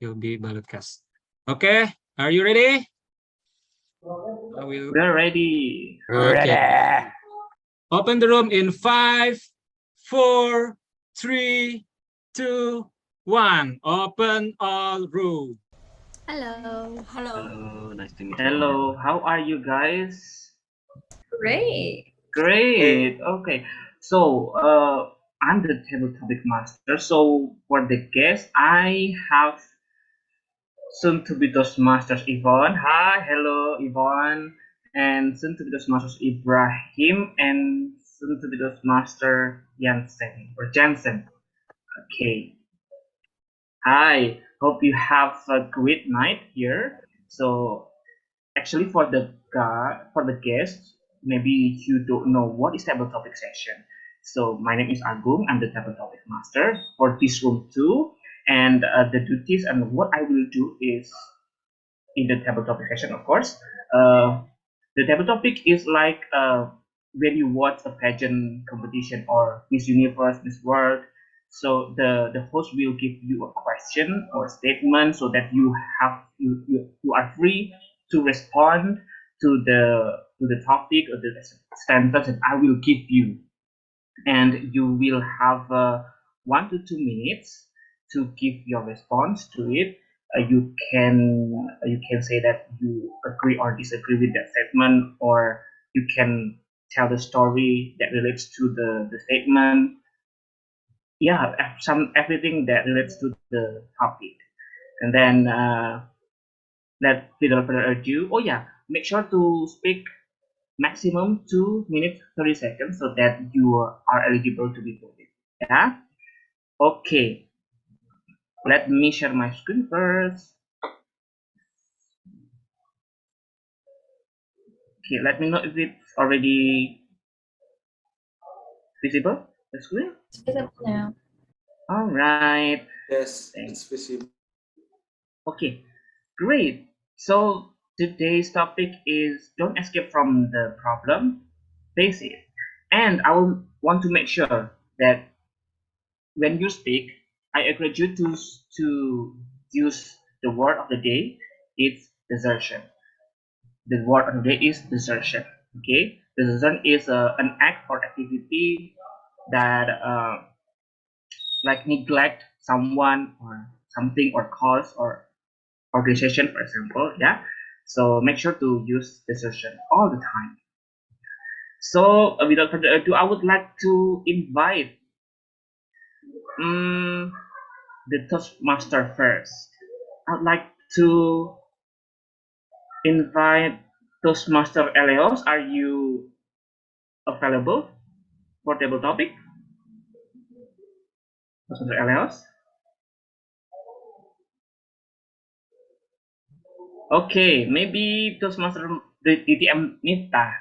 will be ballot cast. Okay, are you ready? We're ready. Okay. Ready. Open the room in 5, 4, 3, 2, 1. Open all room. Hello. Hello, nice to meet you. Hello, how are you guys? Great. Great. Okay. So, I'm the table topic master. So, for the guest, I have soon to be Toastmasters Yvonne. Hi, hello, Yvonne. And soon to be Toastmasters Ibrahim. And soon to be Toastmaster Jansen. Okay. Hi. Hope you have a great night here. So, actually, for the guests, maybe you don't know what is table topic session. So my name is Agung. I'm the table topic master for this room too. And the duties and what I will do is in the table topic session, of course. The table topic is like when you watch a pageant competition or Miss Universe, Miss World. So the host will give you a question or statement so that you are free to respond to the topic or the sentence that I will give you, and you will have 1 to 2 minutes to give your response to it. You can say that you agree or disagree with that statement, or you can tell the story that relates to the statement. Yeah, everything that relates to the topic. And then without further ado, make sure to speak maximum 2 minutes 30 seconds so that you are eligible to be voted. Yeah. Okay. Let me share my screen first. Okay, let me know if it's already visible, the screen. It's visible now. All right. Yes, Thanks. it's visible. Okay, great. So today's topic is don't escape from the problem, face it. And I will want to make sure that when you speak, I encourage you to use the word of the day. It's desertion. The word of the day is desertion. Okay, desertion is an act or activity that like neglect someone or something or cause or organization, for example. Yeah, so make sure to use desertion all the time. So without further ado, I would like to invite the Toastmaster first. I'd like to invite Toastmaster Eleos. Are you available for table topic? Toastmaster Eleos? Okay, maybe Toastmaster DTM Nita.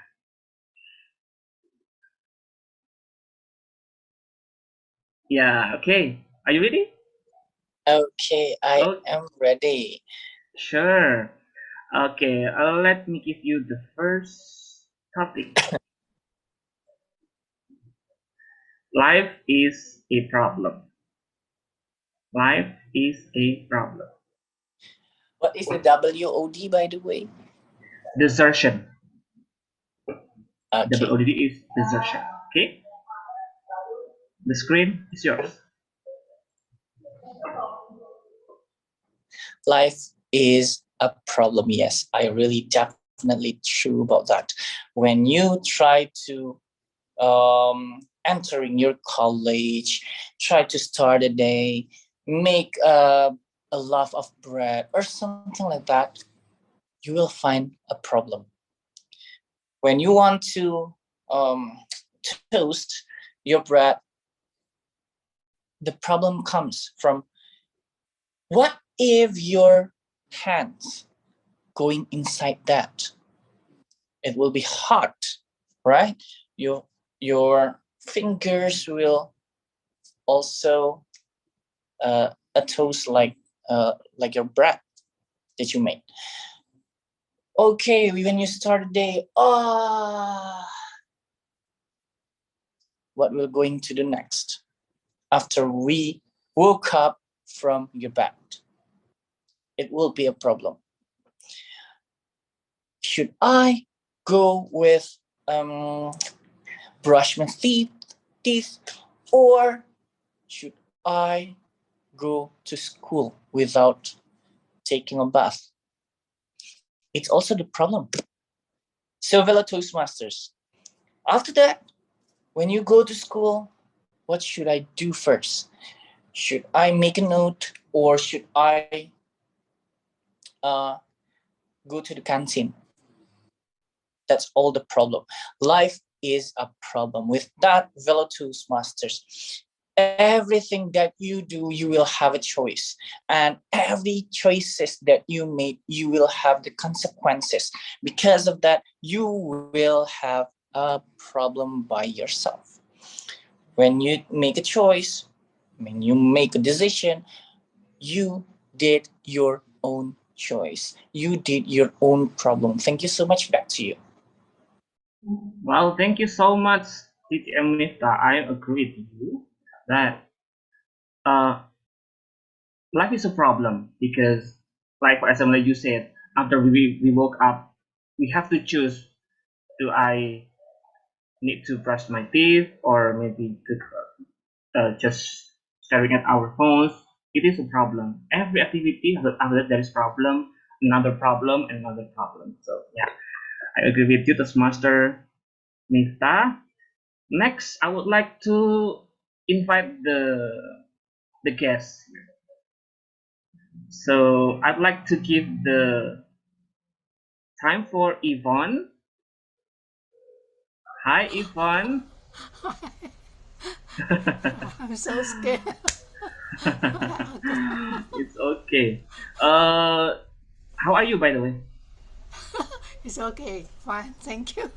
Yeah, okay. Are you ready? Okay, I am ready. Sure. Okay, let me give you the first topic. Life is a problem. Life is a problem. What is the WOD, by the way? Desertion. Okay. WOD is desertion. Okay. The screen is yours. Life is a problem. Yes, I really definitely true about that. When you try to entering your college, try to start a day, make a loaf of bread or something like that, you will find a problem. When you want to toast your bread, the problem comes from what if your hands going inside that? It will be hard, right? Your fingers will also a toast like your bread that you made. Okay, when you start the day, what we're going to do next after we woke up from your bed? It will be a problem. Should I go with brush my teeth, or should I go to school without taking a bath? It's also the problem. So, fellow Toastmasters, after that, when you go to school, what should I do first? Should I make a note, or should I go to the canteen? That's all the problem. Life is a problem. With that, fellow Toastmasters, everything that you do, you will have a choice. And every choices that you make, you will have the consequences. Because of that, you will have a problem by yourself. When you make a choice, when you make a decision, you did your own choice. You did your own problem. Thank you so much. Back to you. Well, thank you so much, TTM Nita. I agree with you that life is a problem because, like for example, you said, after we woke up, we have to choose: do I need to brush my teeth, or maybe to just staring at our phones? It is a problem. Every activity after that there is problem, another problem, and another problem. So yeah, I agree with you, Toastmaster Nita. Next, I would like to invite the guests. So I'd like to give the time for Yvonne Hi, Yvonne. I'm so scared. It's okay. How are you, by the way? It's okay. Fine. Thank you.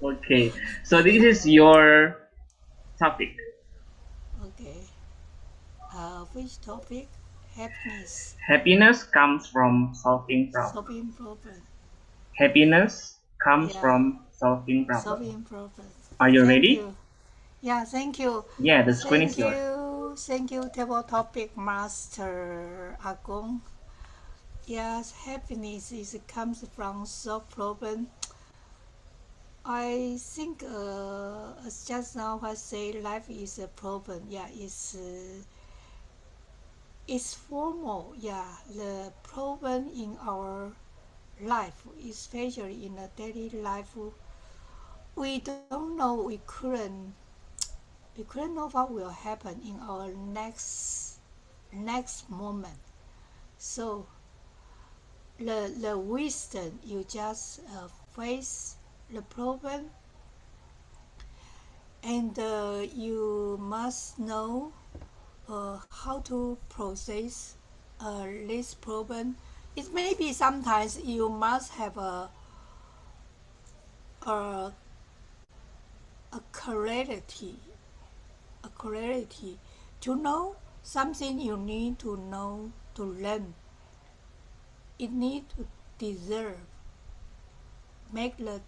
Okay. So this is your topic. Okay. Which topic? Happiness. Happiness comes from solving problems. Solving problem. Happiness comes Yeah. from solving problems. Solving problem. Are you Thank ready? you. Yeah, thank you. Yeah, the screen is Thank yours. you. Thank you, table topic master Agung. Yes, happiness is comes from solve problem. I think as just now I say life is a problem. Yeah, it's formal. Yeah, the problem in our life, especially in a daily life, we don't know. We couldn't know what will happen in our next moment. So the wisdom you just face the problem, and you must know how to process this problem. It may be sometimes you must have a, a clarity, a clarity to know something you need to know to learn. It need to deserve, make the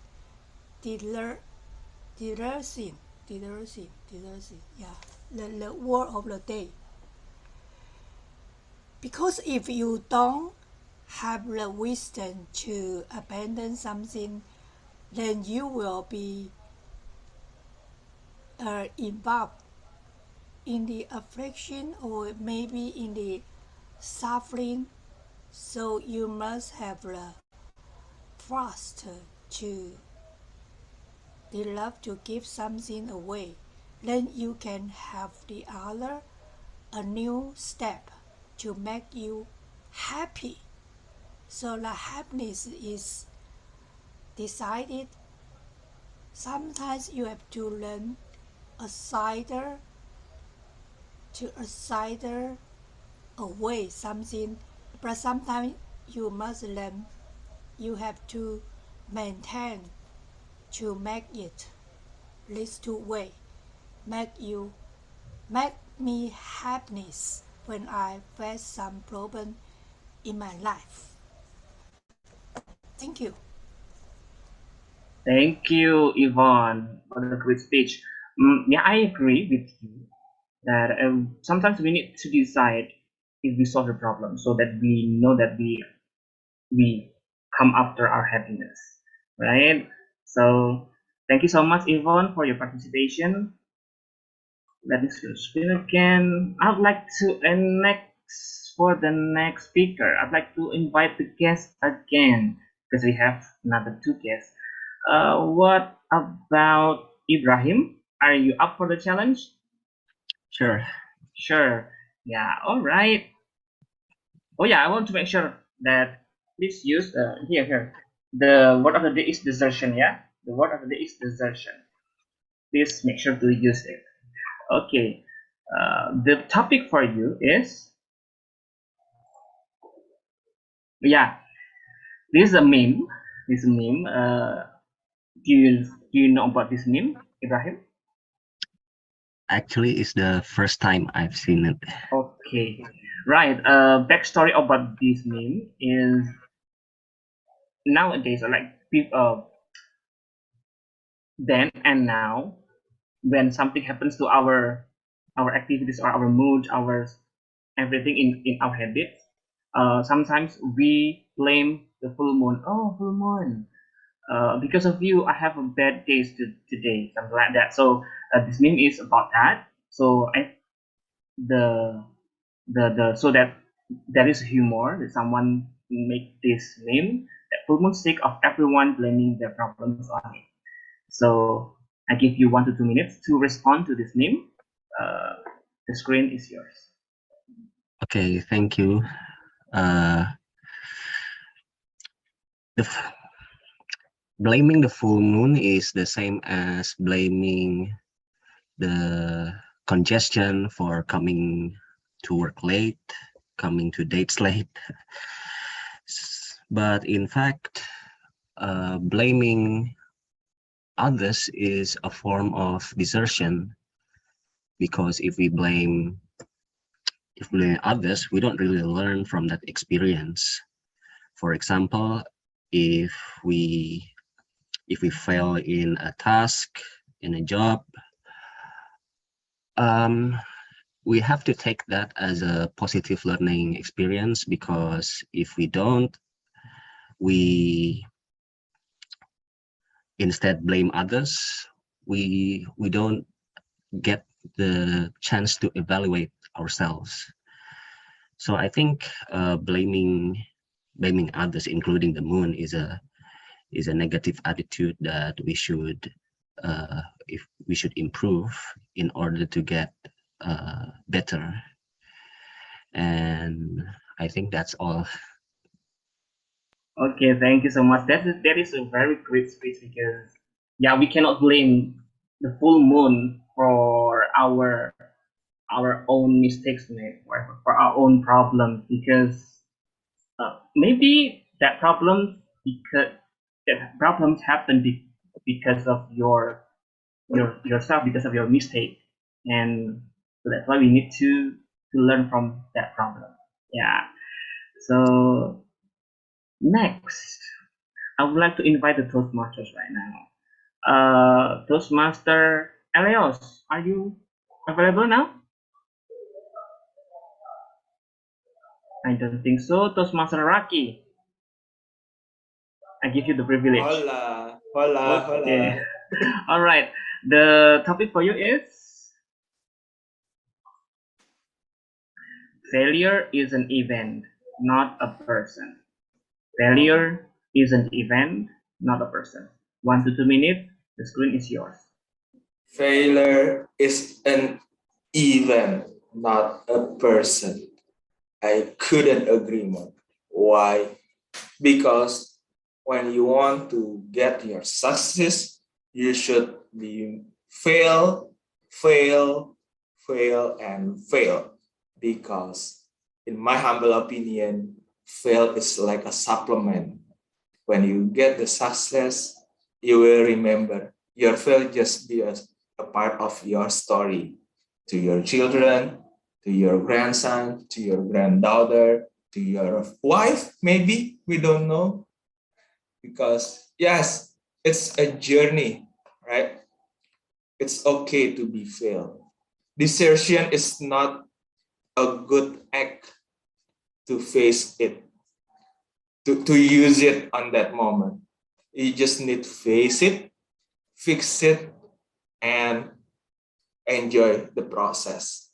deserving, yeah, the word of the day. Because if you don't have the wisdom to abandon something, then you will be involved in the affliction or maybe in the suffering. So you must have the trust to the love to give something away. Then you can have the other a new step to make you happy. So the happiness is decided. Sometimes you have to learn a cider away something, but sometimes you must learn. You have to maintain to make it these two way make me happiness when I face some problem in my life. Thank you. Thank you, Yvonne, for the great speech. Yeah, I agree with you that sometimes we need to decide if we solve the problem so that we know that we come after our happiness, right? So thank you so much, Yvonne, for your participation. Let me see the screen again. I'd like to next for the next speaker. I'd like to invite the guest again because we have another two guests. What about Ibrahim? Are you up for the challenge? Sure. Sure. Yeah. All right. Oh yeah, I want to make sure that please use here. The word of the day is desertion. Yeah. The word of the day is desertion. Please make sure to use it. Okay. The topic for you is, yeah, this is a meme. This meme. Do you know about this meme, Ibrahim? Actually, it's the first time I've seen it. Okay, right. Backstory about this meme is nowadays, like then and now, when something happens to our activities or our mood, our everything in our habits, sometimes we blame the full moon. Oh, full moon. Because of you, I have a bad day today, something like that. So this meme is about that. So so that there is humor that someone make this meme that full moon sake of everyone blaming their problems on it. So I give you 1 to 2 minutes to respond to this meme. The screen is yours. Okay, thank you. blaming the full moon is the same as blaming the congestion for coming to work late, coming to dates late. But in fact, blaming others is a form of desertion, because if we blame others, we don't really learn from that experience. For example, if we fail in a task, in a job, we have to take that as a positive learning experience, because if we don't, we instead blame others, we don't get the chance to evaluate ourselves. So I think blaming others, including the moon, is a negative attitude that we should improve in order to get better. And I think that's all. Okay, thank you so much. That is a very great speech, because yeah, we cannot blame the full moon for our own mistakes made, or for our own problems, because maybe that problems happen because of yourself, because of your mistake, and that's why we need to learn from that problem. Yeah. So next, I would like to invite the Toastmasters right now. Toastmaster Elios, are you available now? I don't think so. Toastmaster Raki, I give you the privilege. Hola, hola, Okay. hola. All right. The topic for you is failure is an event, not a person. Failure is an event, not a person. 1 to 2 minutes. The screen is yours. Failure is an event, not a person. I couldn't agree more. Why? Because when you want to get your success, you should be fail, and fail. Because in my humble opinion, fail is like a supplement. When you get the success, you will remember your fail just be a part of your story to your children, to your grandson, to your granddaughter, to your wife, maybe, we don't know. Because yes, it's a journey, right? It's okay to be failed. Desertion is not a good act to face it, to use it on that moment. You just need to face it, fix it, and enjoy the process.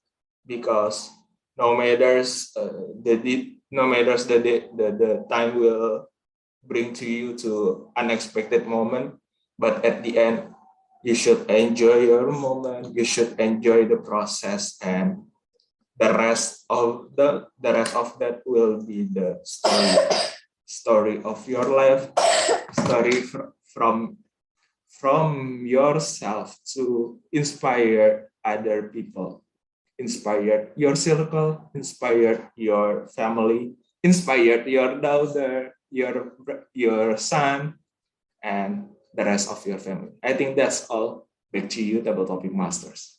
Because no matters the time will bring to you to unexpected moment, but at the end you should enjoy your moment, you should enjoy the process, and the rest of that will be the story of your life, story from yourself to inspire other people, inspire your circle, inspire your family, inspire your daughter, your son, and the rest of your family. I think that's all. Back to you, Table Topic Masters.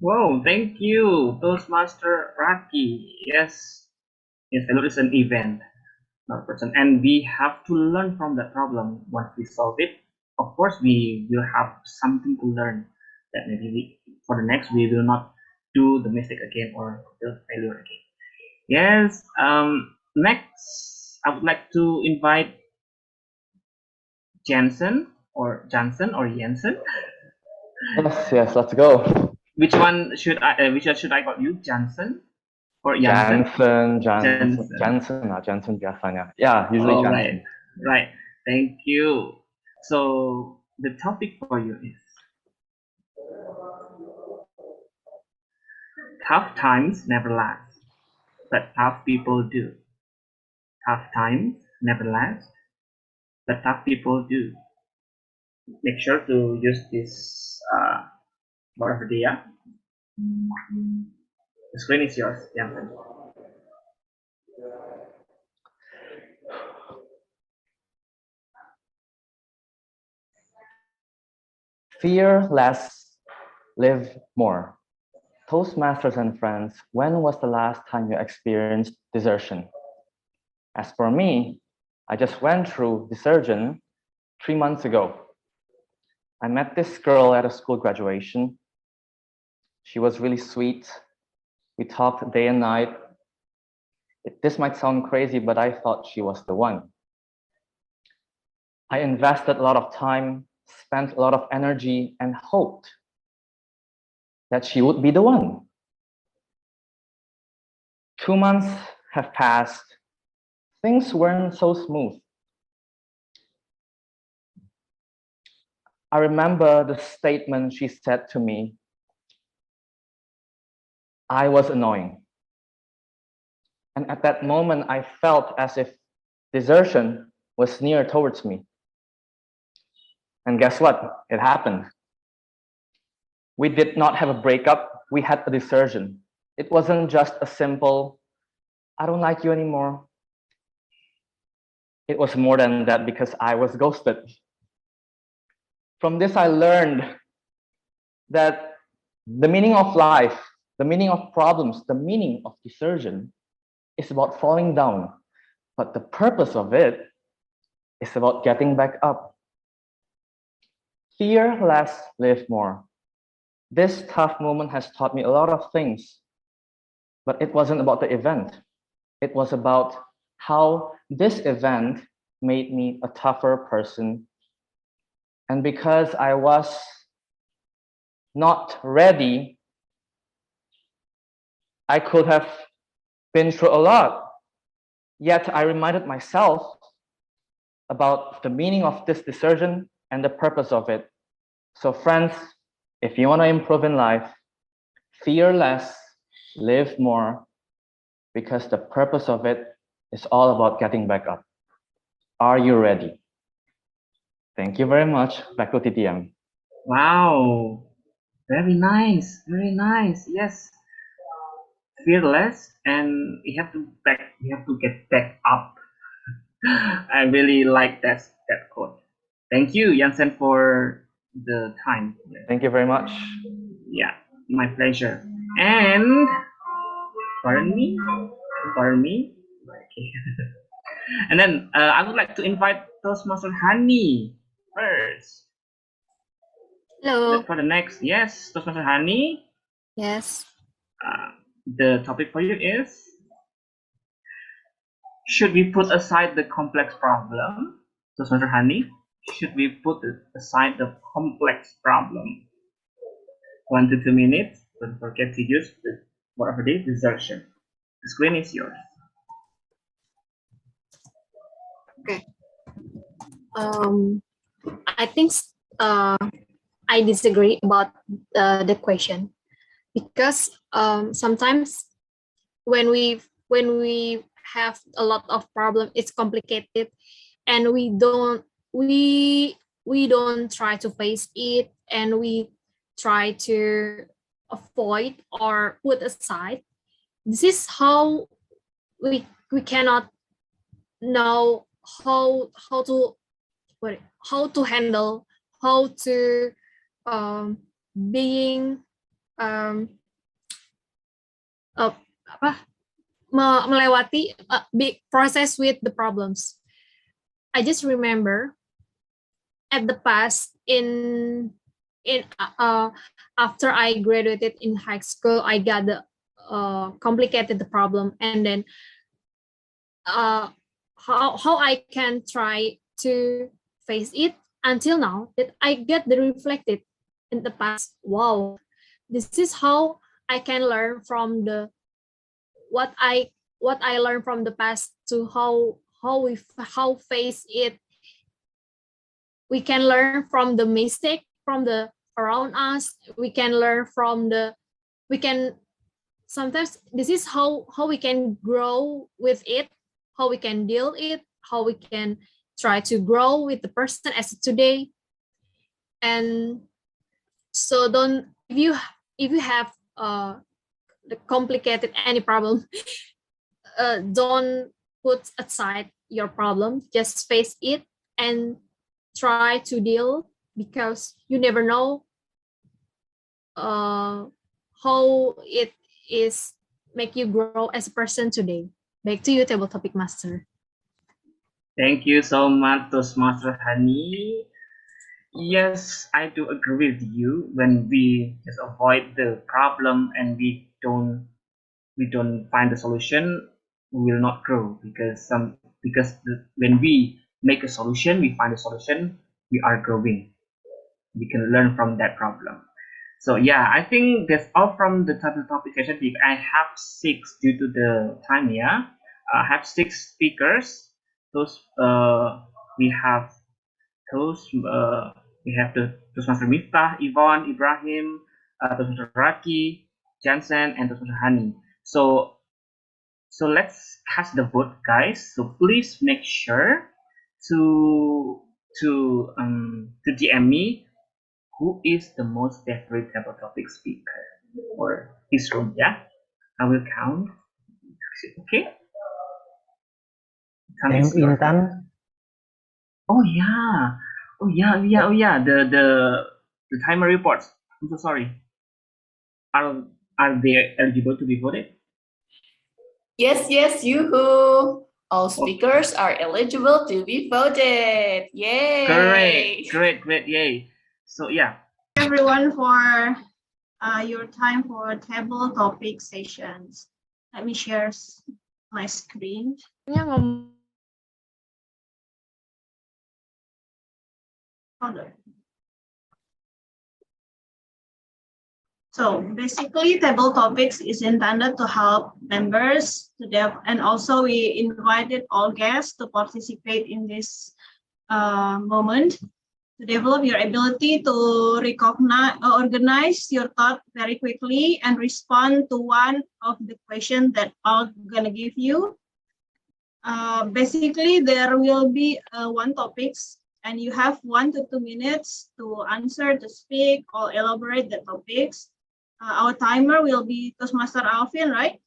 Wow, thank you, Toastmaster Raki. Yes, failure is an event, not a person, and we have to learn from that problem. Once we solve it, of course, we will have something to learn, that maybe for the next we will not do the mistake again or the failure again. Yes. Next, I would like to invite Jensen or Jensen. Yes, let's go. Which one should I call you? Jansen or Jansen? Jansen biasanya. Yeah, usually Jansen. Right. Thank you. So the topic for you is tough times never last, but tough people do. Tough times never last, but tough people do. Make sure to use this word of the day. The screen is yours, Jansen. Fear less, live more. Toastmasters and friends, when was the last time you experienced desertion? As for me, I just went through desertion 3 months ago. I met this girl at a school graduation. She was really sweet. We talked day and night. This might sound crazy, but I thought she was the one. I invested a lot of time, spent a lot of energy, and hoped that she would be the one. 2 months have passed. Things weren't so smooth. I remember the statement she said to me. I was annoying. And at that moment, I felt as if desertion was near towards me. And guess what? It happened. We did not have a breakup. We had a desertion. It wasn't just a simple, I don't like you anymore. It was more than that because I was ghosted. From this, I learned that the meaning of life, the meaning of problems, the meaning of desertion is about falling down. But the purpose of it is about getting back up. Fear less, live more. This tough moment has taught me a lot of things, but it wasn't about the event. It was about how this event made me a tougher person. And because I was not ready, I could have been through a lot. Yet I reminded myself about the meaning of this desertion and the purpose of it. So friends, if you want to improve in life, fear less, live more, because the purpose of it is all about getting back up. Are you ready? Thank you very much. Back to TTM. Wow, very nice, very nice. Yes, fearless, and you have to get back up. I really like that quote. Thank you, Jansen, for the time. Thank you very much. Yeah, my pleasure. And pardon me. Okay. And then I would like to invite Toastmaster Hanny first. Hello. For the next, yes, Toastmaster Hanny. Yes. The topic for you is: should we put aside the complex problem? Toastmaster Hanny, should we put aside the complex problem? 1 to 2 minutes. Don't forget to use the word of the day, desertion. The screen is yours. Okay. I think I disagree about the question, because sometimes when we have a lot of problem, it's complicated, and we don't try to face it, and we try to avoid or put aside. This is how we cannot know how to handle, how to being melewati big process with the problems. I just remember at the past after I graduated in high school, I got the complicated the problem, and then how I can try to face it until now that I get the reflected in the past. Wow, this is how I can learn from the what I learned from the past to how face it. We can learn from the mistake from the around us. We can learn from sometimes this is how we can grow with it, how we can deal it, how we can try to grow with the person as today. And so don't, if you have the complicated any problem, don't put aside your problem, just face it and try to deal, because you never know how it is make you grow as a person today. Back to you, table topic master. Thank you so much, Toastmaster Hanny. Yes, I do agree with you. When we just avoid the problem and we don't find the solution, we will not grow, because when we make a solution, we find a solution, we are growing. We can learn from that problem. So yeah, I think that's all from the topic session. I have 6 due to the time. Yeah, I have 6 speakers. Those we have the Toastmaster Miftah, Yvonne, Ibrahim, Toastmaster Raki, Jansen, and Toastmaster Hanny. So let's cast the vote, guys. So please make sure to DM me who is the most favorite table topic speaker for this room. Yeah, I will count. Okay. Intan. Oh yeah. The timer reports. I'm so sorry. Are they eligible to be voted? Yes, yoo-hoo. All speakers are eligible to be voted. Yay! Great, yay. So yeah. Everyone for your time for table topic sessions. Let me share my screen. Hold on. So basically, table topics is intended to help members to develop, and also we invited all guests to participate in this moment to develop your ability to recognize, organize your thought very quickly and respond to one of the questions that I'm gonna give you. Basically, there will be one topics, and you have 1 to 2 minutes to answer, to speak, or elaborate the topics. Our timer will be Toastmaster Alvin, right?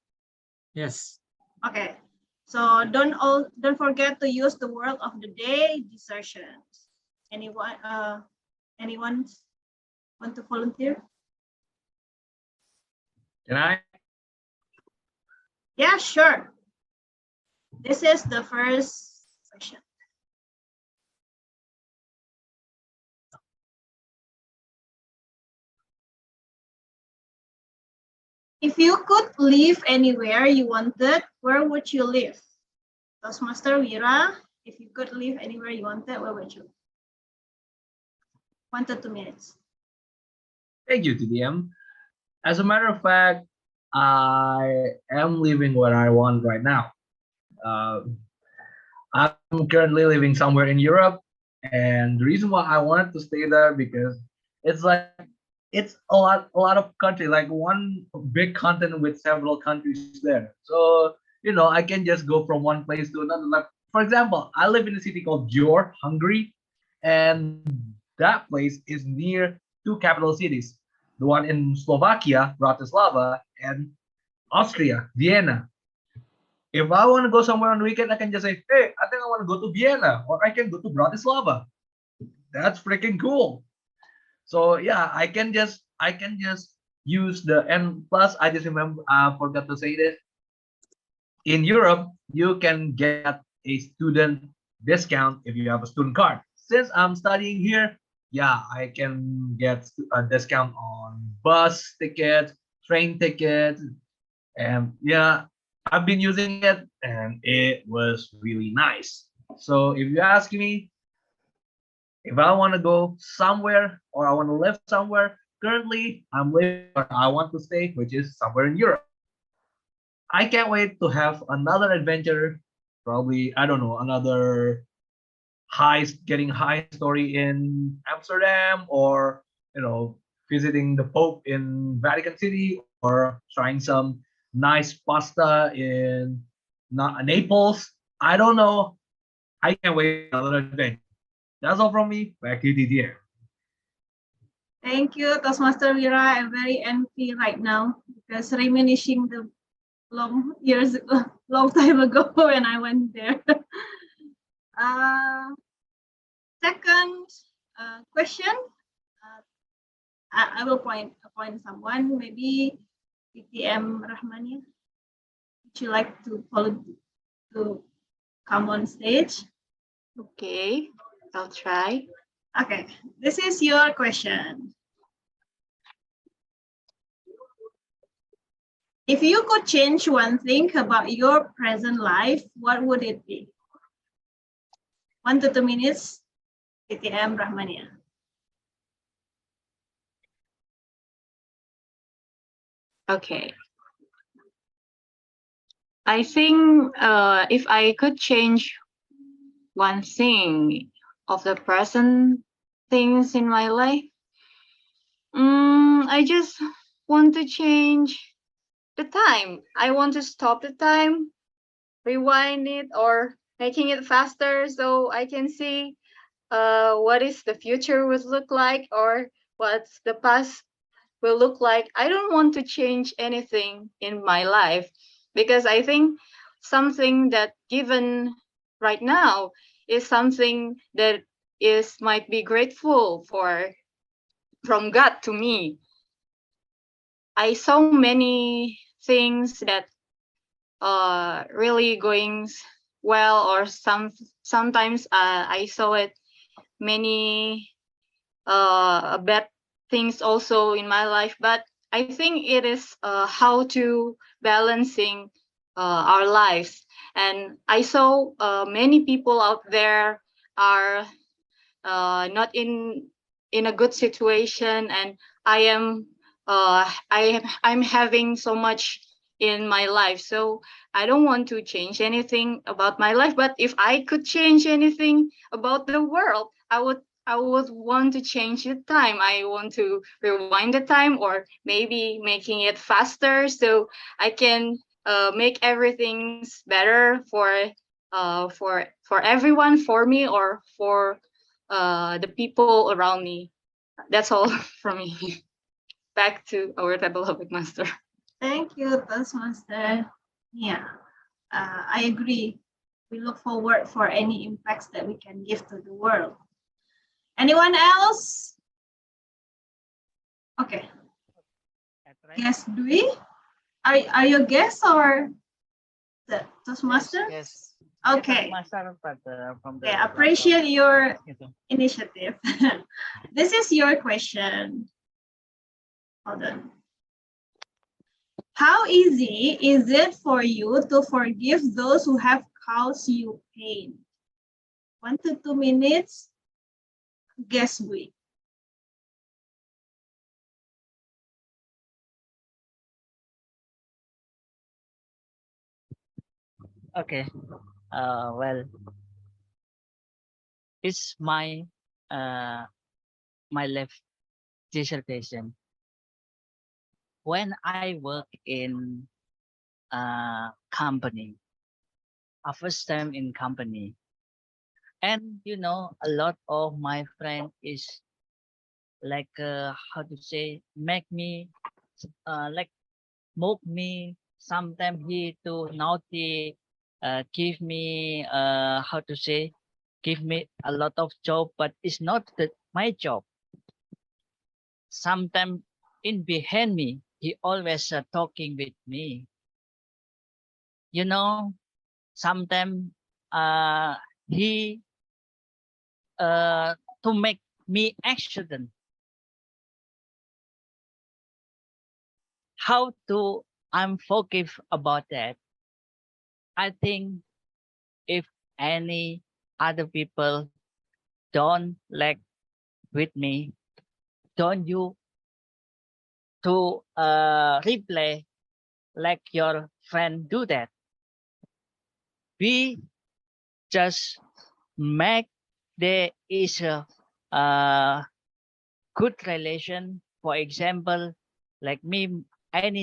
Yes. Okay. So don't forget to use the word of the day, desertions. Anyone want to volunteer? Can I? Yeah, sure. This is the first section. If you could live anywhere you wanted, where would you live? Toastmaster Wira, if you could live anywhere you wanted, where would you? 1 to 2 minutes. Thank you, TDM. As a matter of fact, I am living where I want right now. I'm currently living somewhere in Europe, and the reason why I wanted to stay there because it's a lot of country, like one big continent with several countries there. So I can just go from one place to another. Like for example, I live in a city called Győr, Hungary, and that place is near 2 capital cities. The one in Slovakia, Bratislava, and Austria, Vienna. If I want to go somewhere on the weekend, I can just say, hey, I think I want to go to Vienna, or I can go to Bratislava. That's freaking cool. So yeah, I can just use the, and plus I just remember, I forgot to say this. In Europe, you can get a student discount if you have a student card. Since I'm studying here, yeah, I can get a discount on bus tickets, train tickets, and yeah, I've been using it and it was really nice. So if you ask me if I want to go somewhere or I want to live somewhere, currently I'm living where I want to stay, which is somewhere in Europe. I can't wait to have another adventure, probably, I don't know, another getting high story in Amsterdam, or visiting the Pope in Vatican City, or trying some nice pasta in Naples. I don't know, I can't wait another day. That's all from me. Back to you, Didier. Thank you, Toastmaster Wira. I'm very envy right now because reminiscing the long time ago when I went there. Second question, I will appoint someone, maybe PTM Rahmania. Would you like to come on stage? Okay, I'll try. Okay, this is your question. If you could change one thing about your present life, what would it be? 1 to 2 minutes, PTM Rahmania. Okay. I think if I could change one thing of the present things in my life, I just want to change the time. I want to stop the time, rewind it, or making it faster so I can see what is the future would look like or what's the past will look like. I don't want to change anything in my life because I think something that given right now is something that might be grateful for from God to me. I saw many things that really going well, or sometimes I saw it many bad things also in my life, but I think it is how to balancing our lives. And I saw many people out there are not in a good situation, and I'm having so much in my life, so I don't want to change anything about my life. But if I could change anything about the world, I would want to change the time. I want to rewind the time, or maybe making it faster so I can make everything better for everyone, for me, or for the people around me. That's all from me. Back to our table topic master. Thank you, Toastmaster. Yeah, I agree. We look forward for any impacts that we can give to the world. Anyone else? Okay. Guest Dwi? Are you a guest or the Toastmaster? Yes. Okay. Toastmaster, but from the Okay, appreciate your initiative. This is your question. Hold on. How easy is it for you to forgive those who have caused you pain? 1 to 2 minutes. Guess we. Okay. Well, it's my my life dissertation. When I work in a company, a first time in company, and you know, a lot of my friend is like how to say, make me like mock me. Sometimes he too naughty, give me how to say, give me a lot of job, but it's not my job. Sometimes in behind me, he always talking with me. You know, sometimes he to make me accident. How to I'm forgive about that? I think if any other people don't like with me, don't you to replay like your friend do that. We just make there is a good relation. For example, like me,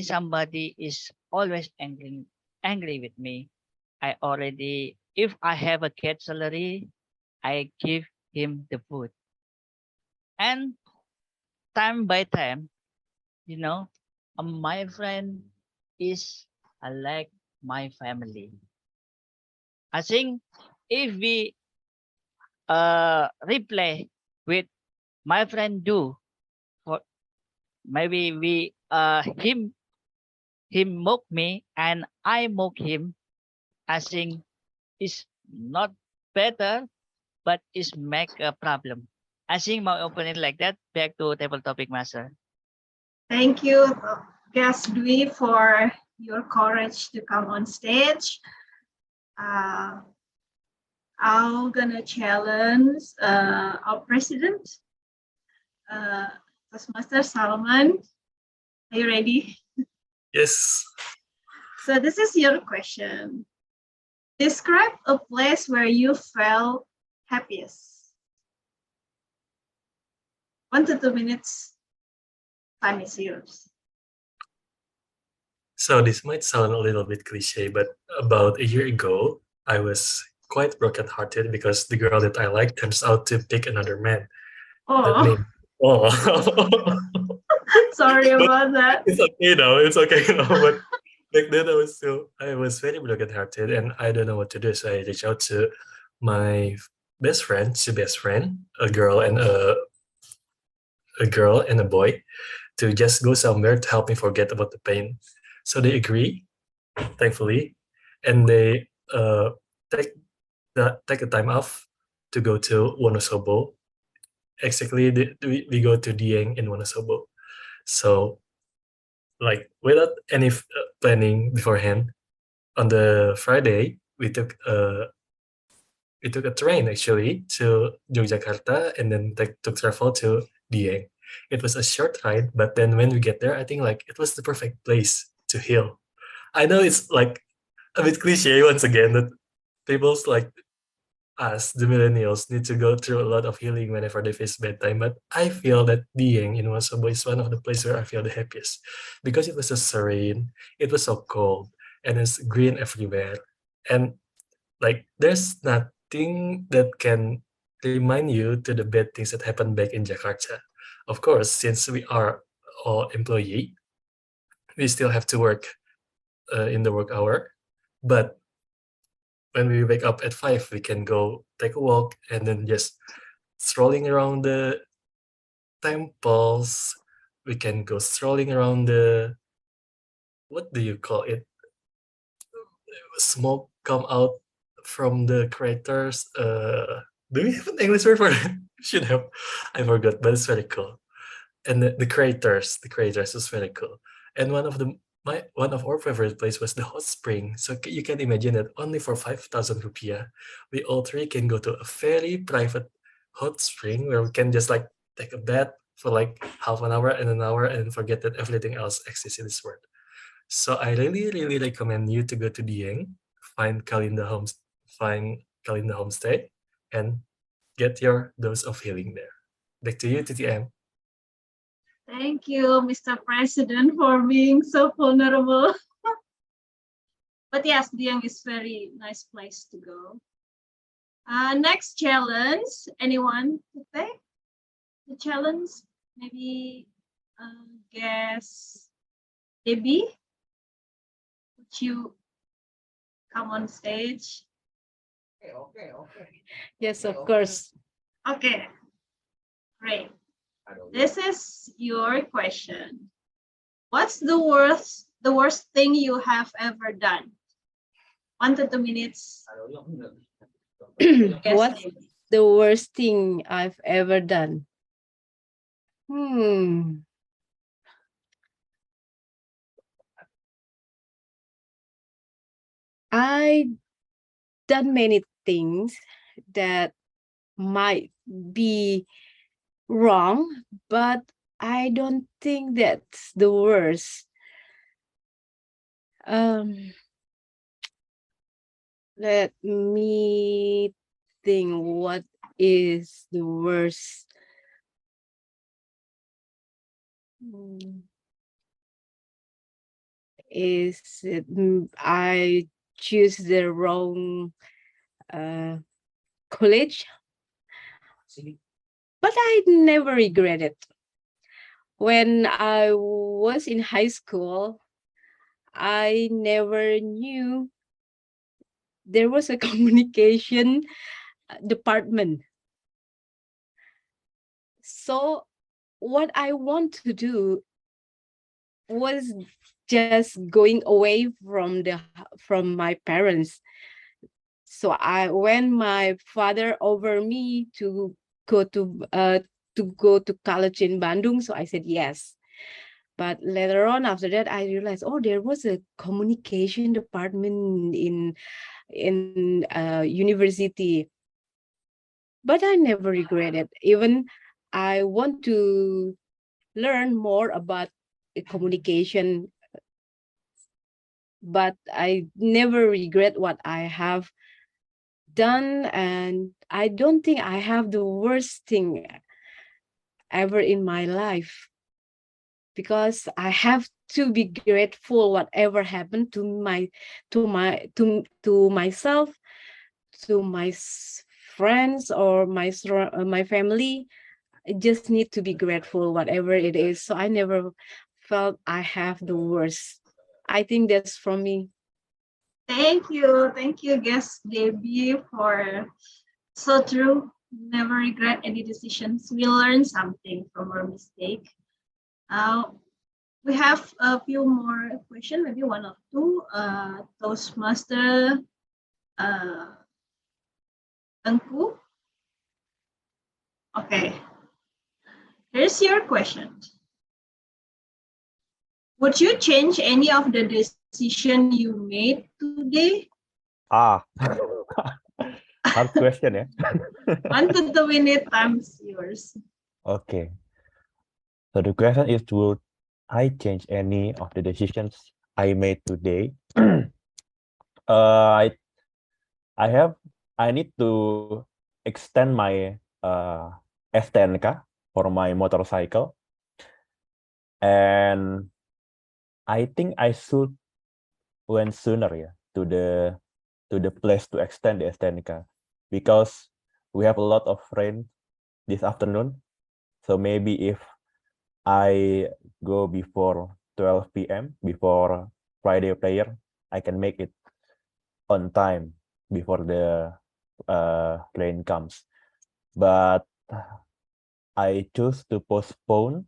somebody is always angry with me. I already if I have a cat salary, I give him the food. And time by time, my friend is like my family. I think if we replay with my friend do, for maybe we him mock me and I mock him, I think it's not better, but it's make a problem. I think my opinion like that. Back to table topic master. Thank you, guest Dwi, for your courage to come on stage. I'm gonna challenge our president, Toastmaster Salman. Are you ready? Yes. So this is your question. Describe a place where you felt happiest. 1 to 2 minutes. Time is yours. So this might sound a little bit cliche, but about a year ago, I was quite brokenhearted because the girl that I like turns out to pick another man. Oh. Sorry about that. It's okay now. It's okay now. But back then I was very brokenhearted and I don't know what to do. So I reached out to my best friend, a girl and a boy, to just go somewhere to help me forget about the pain. So they agree, thankfully, and they take a time off to go to Wonosobo. Exactly, we go to Dieng in Wonosobo. So, like without any planning beforehand, on the Friday we took a train actually to Yogyakarta and then took travel to Dieng. It was a short ride, but then when we get there, I think like it was the perfect place to heal. I know it's like a bit cliche once again that people's like us, the millennials, need to go through a lot of healing whenever they face bad time. But I feel that Dieng in Wonosobo is one of the places where I feel the happiest because it was so serene, it was so cold, and it's green everywhere. And like there's nothing that can remind you to the bad things that happened back in Jakarta. Of course, since we are all employee, we still have to work in the work hour. But when we wake up at 5, we can go take a walk and then just strolling around the temples. We can go strolling around the, what do you call it? Smoke come out from the craters. Do we have an English word for it? Should have. I forgot, but it's very cool. And the craters is very cool. And one of our favorite place was the hot spring. So you can imagine that only for 5,000 rupiah, we all three can go to a very private hot spring where we can just like take a bath for like half an hour and forget that everything else exists in this world. So I really, really recommend you to go to Dieng, find Kalinda Homestay, and get your dose of healing there. Back to you, TTM. Thank you, Mr. President, for being so vulnerable. But yes, Dieng is very nice place to go. Next challenge, anyone to take the challenge? Maybe guess Debbie, would you come on stage? Okay. Yes, of course. Okay, great. This is your question. What's the worst thing you have ever done? 1 to 2 minutes. What's the worst thing I've ever done? I done many things that might be wrong, but I don't think that's the worst. Let me think what is the worst. Is it I choose the wrong college, but I never regret it. When I was in high school, I never knew there was a communication department. So what I want to do was just going away from my parents. So when my father offered me to go to college in Bandung, so I said yes. But later on, after that, I realized, oh, there was a communication department in university. But I never regret it. Even I want to learn more about communication, but I never regret what I have done, and I don't think I have the worst thing ever in my life, because I have to be grateful whatever happened to myself, to my friends, or my family. I just need to be grateful whatever it is. So I never felt I have the worst. I think that's from me. Thank you, guest Debbie, for so true. Never regret any decisions. We learn something from our mistake. We have a few more questions, maybe one or two. Toastmaster Tengku. Okay, here's your question. Would you change any of the decision you made today? Hard question, yeah. 1 to 2 minute time's yours. Okay. So the question is, would I change any of the decisions I made today? I need to extend my STNK for my motorcycle, and I think I should went sooner, yeah, to the place to extend the STNK, because we have a lot of rain this afternoon. So maybe if I go before 12 p.m. before Friday prayer, I can make it on time before the rain comes. But I choose to postpone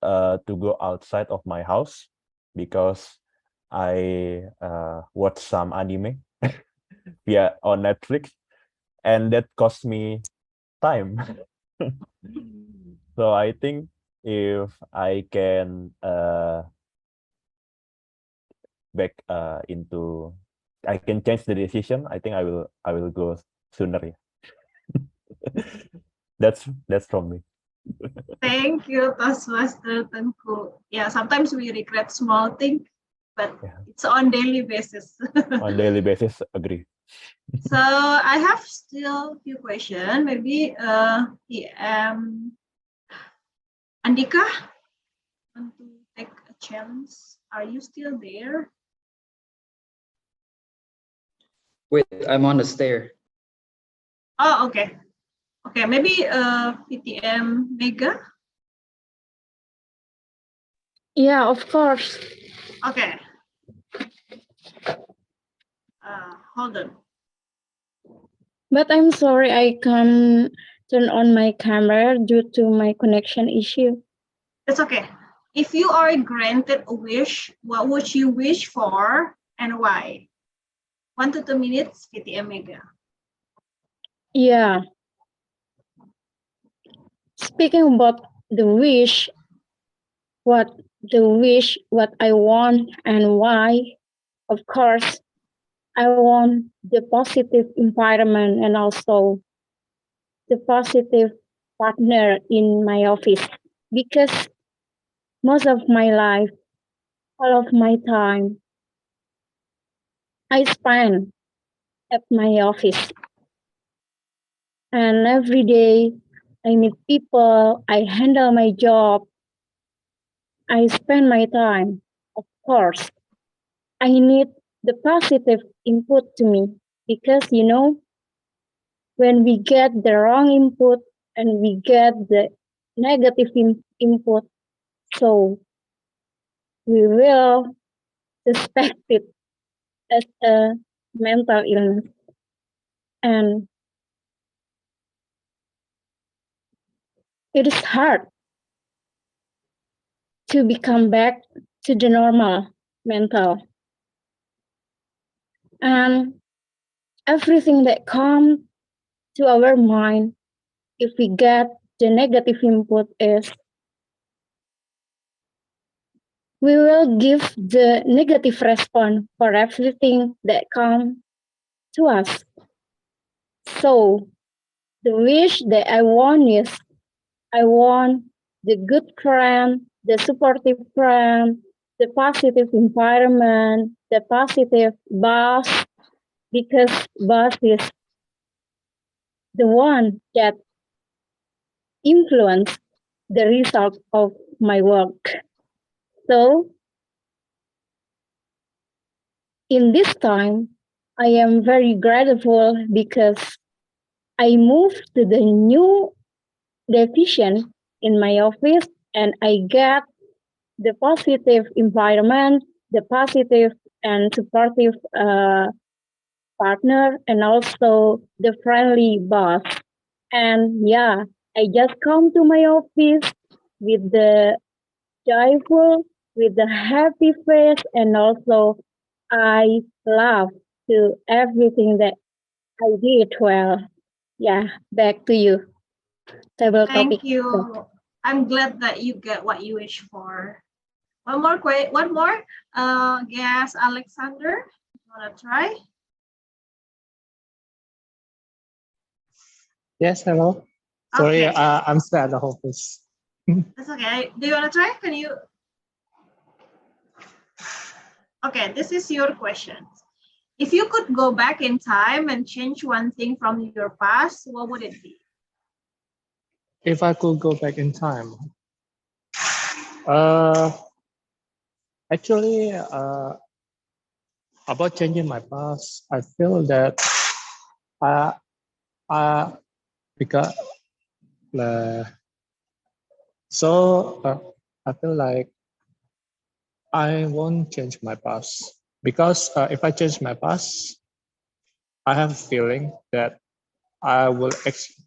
to go outside of my house because I watch some anime on Netflix, and that cost me time. So I think if I can I can change the decision, I think I will go sooner. Yeah. That's from me. Thank you, Toastmaster Tengku. Yeah, sometimes we regret small things, but it's on daily basis. On daily basis, agree. So I have still a few questions. Maybe Andhyka, want to take a challenge? Are you still there? Wait, I'm on the stair. Oh, okay. Okay, maybe PTM Mega. Yeah, of course. Okay. Hold on. But I'm sorry, I can't turn on my camera due to my connection issue. It's okay. If you are granted a wish, what would you wish for and why? 1 to 2 minutes, PTM Mega. Yeah. Speaking about the wish, what I want and why, of course, I want the positive environment and also the positive partner in my office, because most of my life, all of my time, I spend at my office. And every day I meet people, I handle my job, I spend my time. Of course, I need the positive input to me. because when we get the wrong input and we get the negative input, so we will suspect it as a mental illness. And it is hard to become back to the normal mental. And everything that comes to our mind, if we get the negative input, is we will give the negative response for everything that comes to us. So the wish that I want is I want the good friend, the supportive friend, the positive environment, the positive boss, because boss is the one that influence the result of my work. So in this time, I am very grateful because I moved to the new division in my office and I get the positive environment, the positive and supportive partner, and also the friendly boss. And yeah, I just come to my office with the joyful, with the happy face, and also I love to everything that I did well. Yeah, back to you. Table topic. Thank you. I'm glad that you get what you wish for. One more. Guess Alexander, you wanna try? Yes, hello. Sorry, Okay. I'm still at the office. That's okay. Do you wanna try? Can you? Okay, this is your question. If you could go back in time and change one thing from your past, what would it be? If I could go back in time, actually, about changing my past, I feel that because I feel like I won't change my past because if I change my past, I have a feeling that I will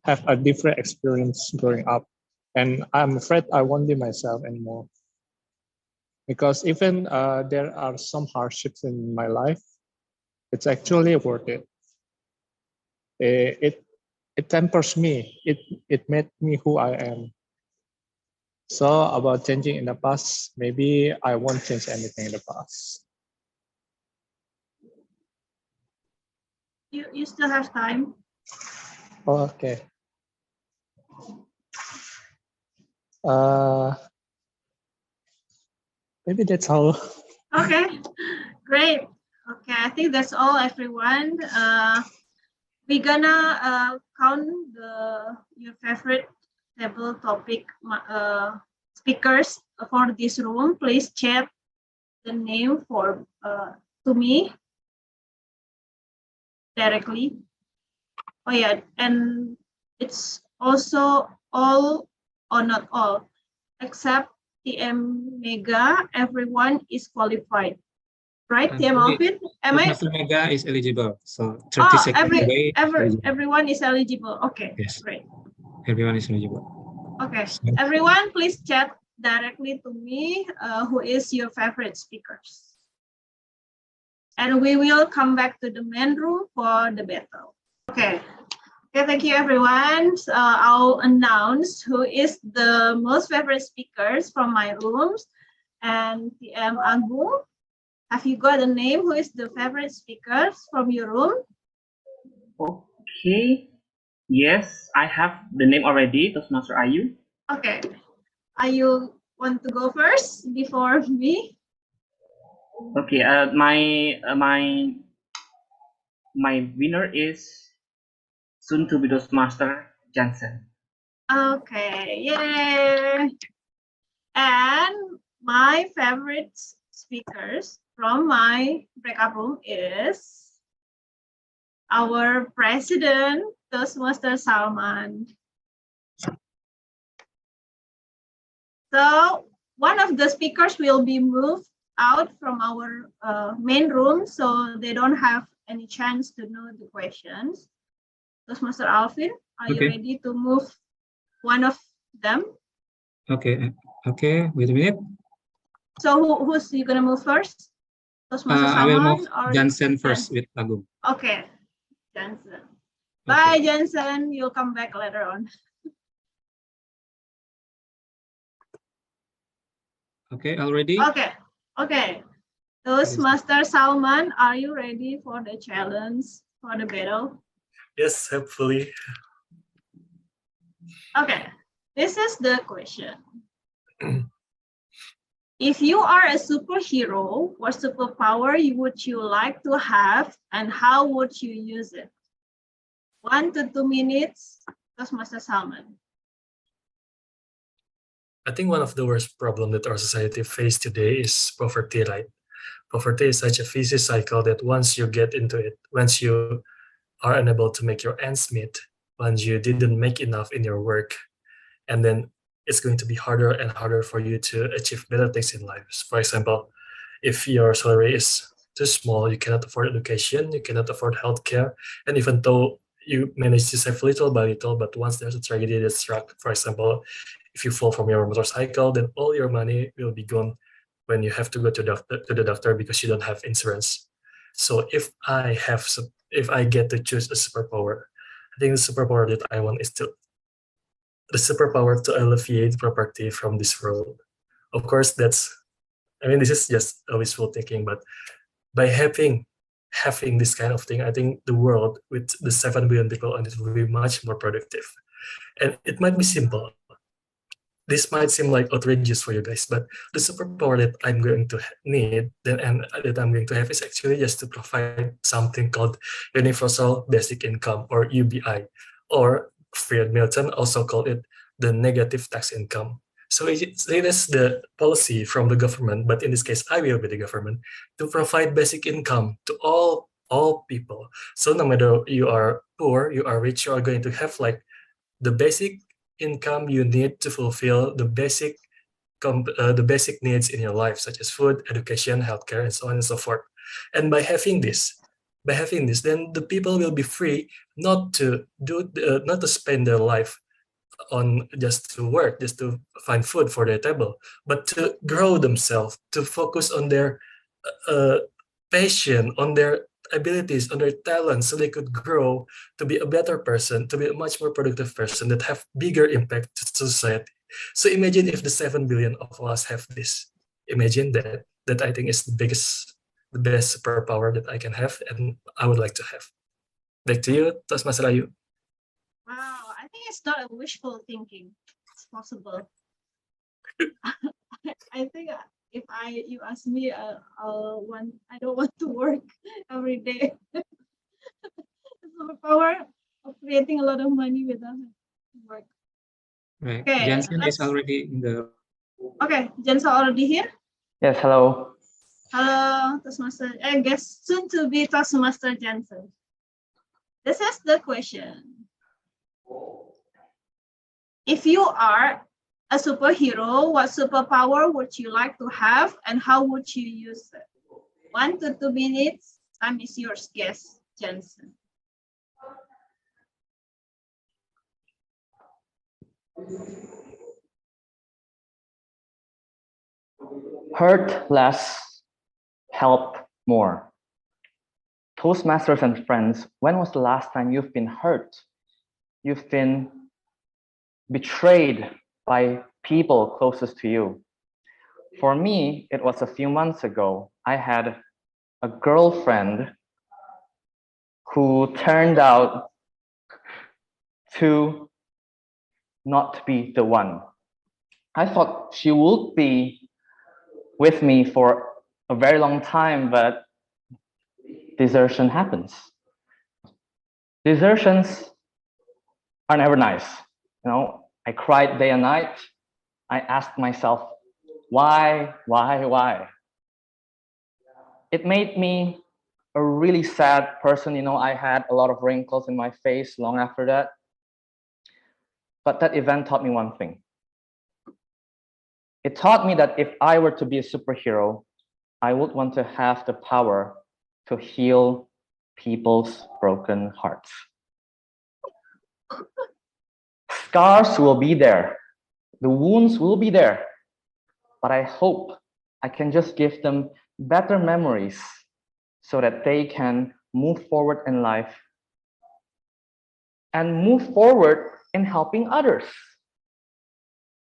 have a different experience growing up, and I'm afraid I won't be myself anymore. Because even there are some hardships in my life, it's actually worth it. It tempers me. It made me who I am. So about changing in the past, maybe I won't change anything in the past. You still have time. Okay. Maybe that's all. Okay, great. Okay, I think that's all, everyone. We're gonna count your favorite table topic speakers for this room. Please chat the name to me directly. Oh yeah, and it's also all or not all, except TM Mega. Everyone is qualified. Right, TM Alvin? Am I? Mega is eligible. So 30 seconds away. Everyone is eligible. Okay, yes. Great. Everyone is eligible. Okay, everyone, please chat directly to me. Who is your favorite speakers? And we will come back to the main room for the battle. Okay. Okay, thank you, everyone. So I'll announce who is the most favorite speakers from my rooms. And TM Agung, have you got a name? Who is the favorite speakers from your room? Okay. Yes, I have the name already. Toastmaster Ayu. Okay. Ayu want to go first before me? Okay. My winner is soon to be Toastmaster Johnson. Okay. Yay! And my favorite speakers from my breakout room is our president, Toastmaster Salman. So one of the speakers will be moved out from our main room so they don't have any chance to know the questions. Toastmaster Alvin, are you ready to move one of them? Okay, okay, wait a minute. So who's you gonna move first? Toastmaster I will move Salman or Jansen first with Agung. Okay, Jansen. Bye, Jansen. You'll come back later on. Okay, already? Okay, okay. Toastmaster Salman, are you ready for the challenge, for the battle? Yes, hopefully. Okay, this is the question. If you are a superhero, what superpower would you like to have and how would you use it? 1 to 2 minutes, Toastmaster Salman. I think one of the worst problems that our society faces today is poverty, right? Poverty is such a vicious cycle that once you get into it, once you are unable to make your ends meet, once you didn't make enough in your work, and then it's going to be harder and harder for you to achieve better things in life. For example, if your salary is too small, you cannot afford education, you cannot afford healthcare, and even though you manage to save little by little, but once there's a tragedy that struck, for example, if you fall from your motorcycle, then all your money will be gone when you have to go to the doctor because you don't have insurance. So if I get to choose a superpower, I think the superpower that I want is the superpower to alleviate poverty from this world. Of course, this is just a wishful thinking, but by having this kind of thing, I think the world with the 7 billion people on it will be much more productive. And it might be simple. This might seem like outrageous for you guys, but the superpower that I'm going to need and that I'm going to have is actually just to provide something called Universal Basic Income, or UBI, or Fred Milton also called it the negative tax income. So it is the policy from the government, but in this case, I will be the government, to provide basic income to all people. So no matter you are poor, you are rich, you are going to have like the basic income you need to fulfill the basic needs in your life, such as food, education, healthcare, and so on and so forth. And by having this, then the people will be free not to spend their life on just to work, just to find food for their table, but to grow themselves, to focus on their passion, on their abilities, on their talents, so they could grow to be a better person, to be a much more productive person that have bigger impact to society. So imagine if the 7 billion of us have this. Imagine that. That I think is the best superpower that I can have and I would like to have. Back to you, Toastmaster Ayu. Wow, I think it's not a wishful thinking. It's possible. I think if you ask me, I don't want to work every day. Superpower of creating a lot of money without work. Right. Okay, Jansen is already in the. Okay, Jansen already here. Yes, hello. Hello, Toastmaster. I guess soon to be Toastmaster Jansen. This is the question. If you are a superhero, what superpower would you like to have and how would you use it? 1 to 2 minutes. Time is yours. Guess, Jansen. Hurt less, help more. Toastmasters and friends, when was the last time you've been hurt? You've been betrayed by people closest to you. For me, it was a few months ago. I had a girlfriend who turned out to not be the one. I thought she would be with me for a very long time, but desertion happens. Desertions are never nice. You know, I cried day and night. I asked myself, why? It made me a really sad person. You know, I had a lot of wrinkles in my face long after that. But that event taught me one thing. It taught me that if I were to be a superhero, I would want to have the power to heal people's broken hearts. Scars will be there. The wounds will be there. But I hope I can just give them better memories so that they can move forward in life and move forward in helping others.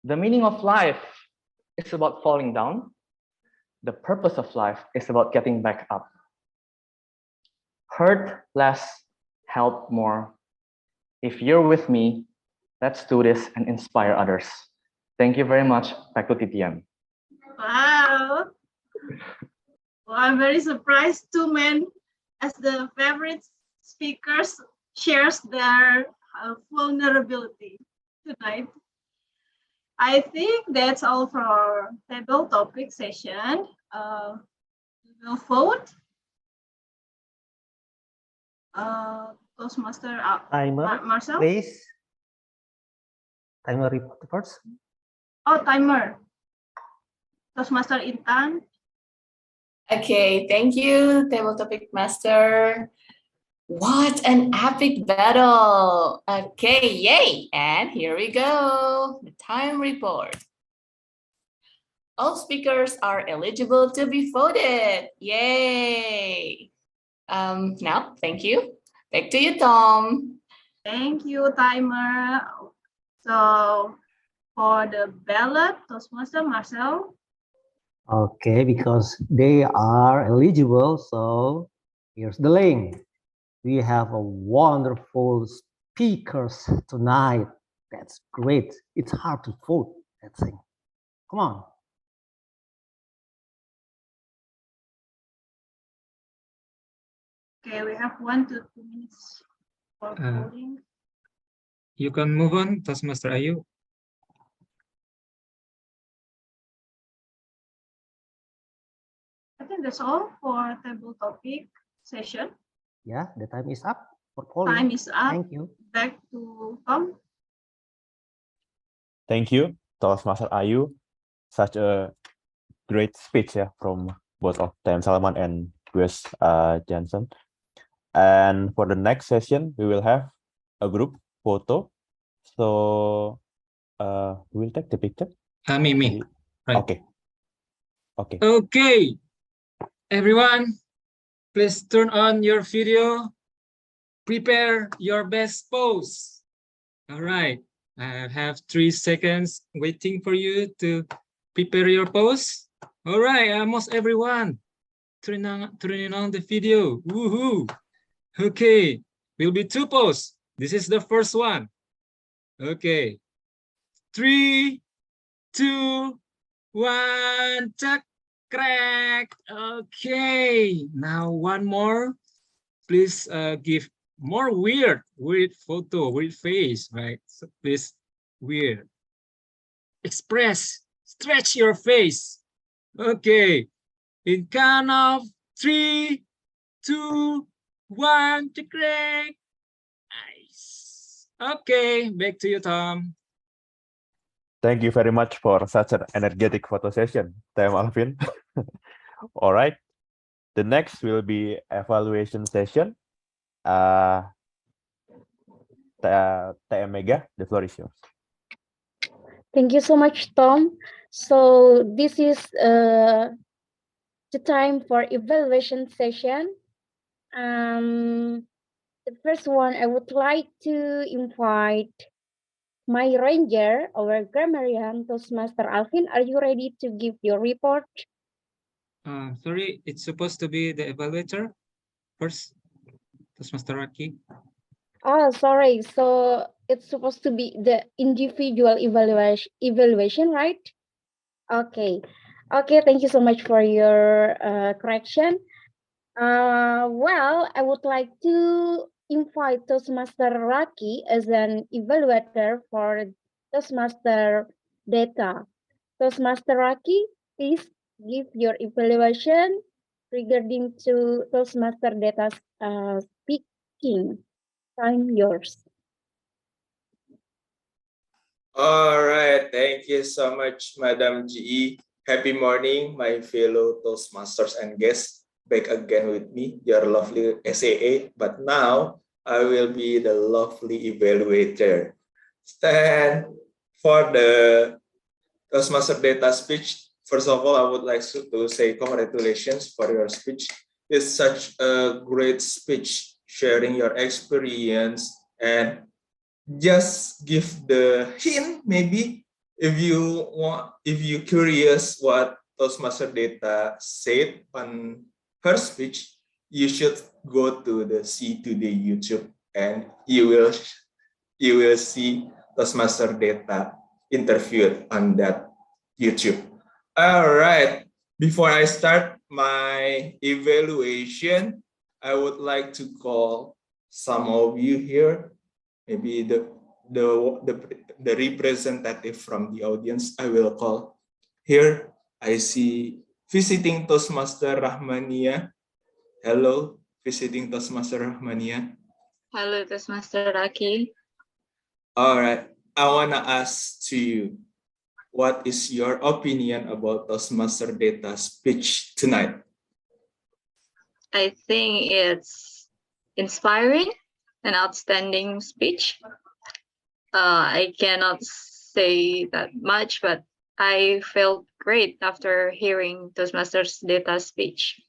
The meaning of life is about falling down. The purpose of life is about getting back up. Hurt less, help more. If you're with me, let's do this and inspire others. Thank you very much. Back to TTM. Wow. Well, I'm very surprised two men as the favorite speakers shares their vulnerability tonight. I think that's all for our table topic session. We will vote. Toastmaster Timer, Marcel? please. Timer report first. Oh, timer. Toastmaster Intan. Okay, thank you, Table Topic Master. What an epic battle. Okay, yay. And here we go. The time report. All speakers are eligible to be voted. Yay. Now, thank you. Back to you, Tom. Thank you, timer. So for the ballot, Toastmaster Marcel. Okay, because they are eligible, so here's the link. We have a wonderful speakers tonight. That's great. It's hard to vote, that thing. Come on. Okay, we have 1 to 2 minutes for voting. You can move on, Toastmaster Ayu. I think that's all for table topic session. Yeah, the time is up for polling. Time is up. Thank you. Back to Tom. Thank you, Toastmaster Ayu. Such a great speech, yeah, from both of TM Salman and Wes Johnson. And for the next session, we will have a group photo. So we'll take the picture. Me. Right. Okay. Okay. Okay. Everyone, please turn on your video. Prepare your best pose. All right. I have 3 seconds waiting for you to prepare your pose. All right, almost everyone. Turning on the video. Woohoo. Okay, will be 2 poses. This is the first one. Okay. 3, 2, 1, check, crack. Okay, now one more. Please give more weird photo, weird face, right? So please, weird. Express, stretch your face. Okay, in count of 3, 2, 1, check, crack. Nice. Okay, back to you, Tom. Thank you very much for such an energetic photo session, TM Alvin. All right. The next will be evaluation session. TM Mega, the floor is yours. Thank you so much, Tom. So this is the time for evaluation session. The first one, I would like to invite my ranger, our grammarian, Toastmaster Alvin. Are you ready to give your report? Sorry, it's supposed to be the evaluator first, Toastmaster Raki. Oh, sorry. So it's supposed to be the individual evaluation, right? Okay. Okay, thank you so much for your correction. Well, I would like to invite Toastmaster Raki as an evaluator for Toastmaster Detha. Toastmaster Raki, please give your evaluation regarding to Toastmaster Detha speaking. Time yours. All right, thank you so much, Madam GE. Happy morning, my fellow Toastmasters and guests. Back again with me, your lovely SAA, but now I will be the lovely evaluator. And for the Toastmaster Detha speech, first of all, I would like to say congratulations for your speech. It's such a great speech, sharing your experience and just give the hint maybe if you're curious what Toastmaster Detha said on her speech, you should go to the C Today YouTube and you will see Toastmaster Detha interviewed on that YouTube. All right, before I start my evaluation, I would like to call some of you here, maybe the representative from the audience. I will call here. I see visiting Toastmaster Rahmania. Hello, visiting Toastmaster Rahmania. Hello, Toastmaster Raki. All right, I wanna ask to you, what is your opinion about Toastmaster Detha's speech tonight? I think it's inspiring, an outstanding speech. I cannot say that much, but I felt great after hearing Toastmasters Detha's speech.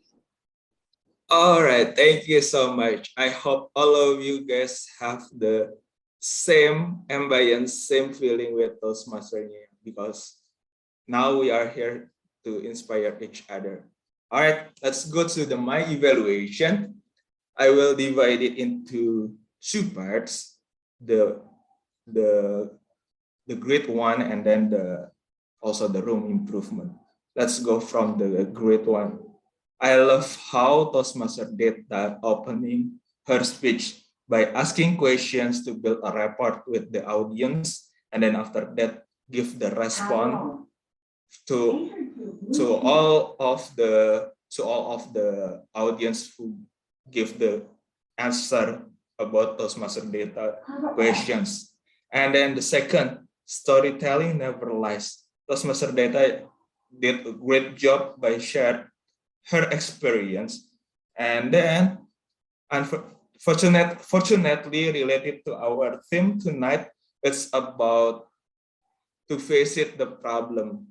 All right, thank you so much. I hope all of you guys have the same ambience, same feeling with Toastmasters because now we are here to inspire each other. All right, let's go to my evaluation. I will divide it into two parts, the grade one and then also the room improvement. Let's go from the grade one. I love how Toastmaster Detha opening her speech by asking questions to build a rapport with the audience, and then after that give the response to all of the audience who give the answer about Toastmaster Detha questions. And then the second, storytelling never lies. Toastmaster Detha did a great job by sharing her experience, and then fortunately related to our theme tonight, it's about to face it the problem,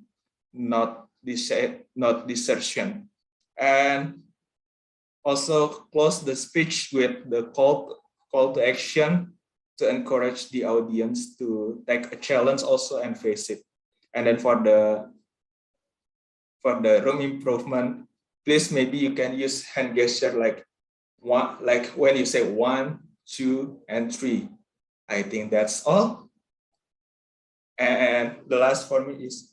not desertion. And also close the speech with the call to action to encourage the audience to take a challenge also and face it. And then for the room improvement, please maybe you can use hand gesture like when you say 1, 2, and 3. I think that's all. And the last for me is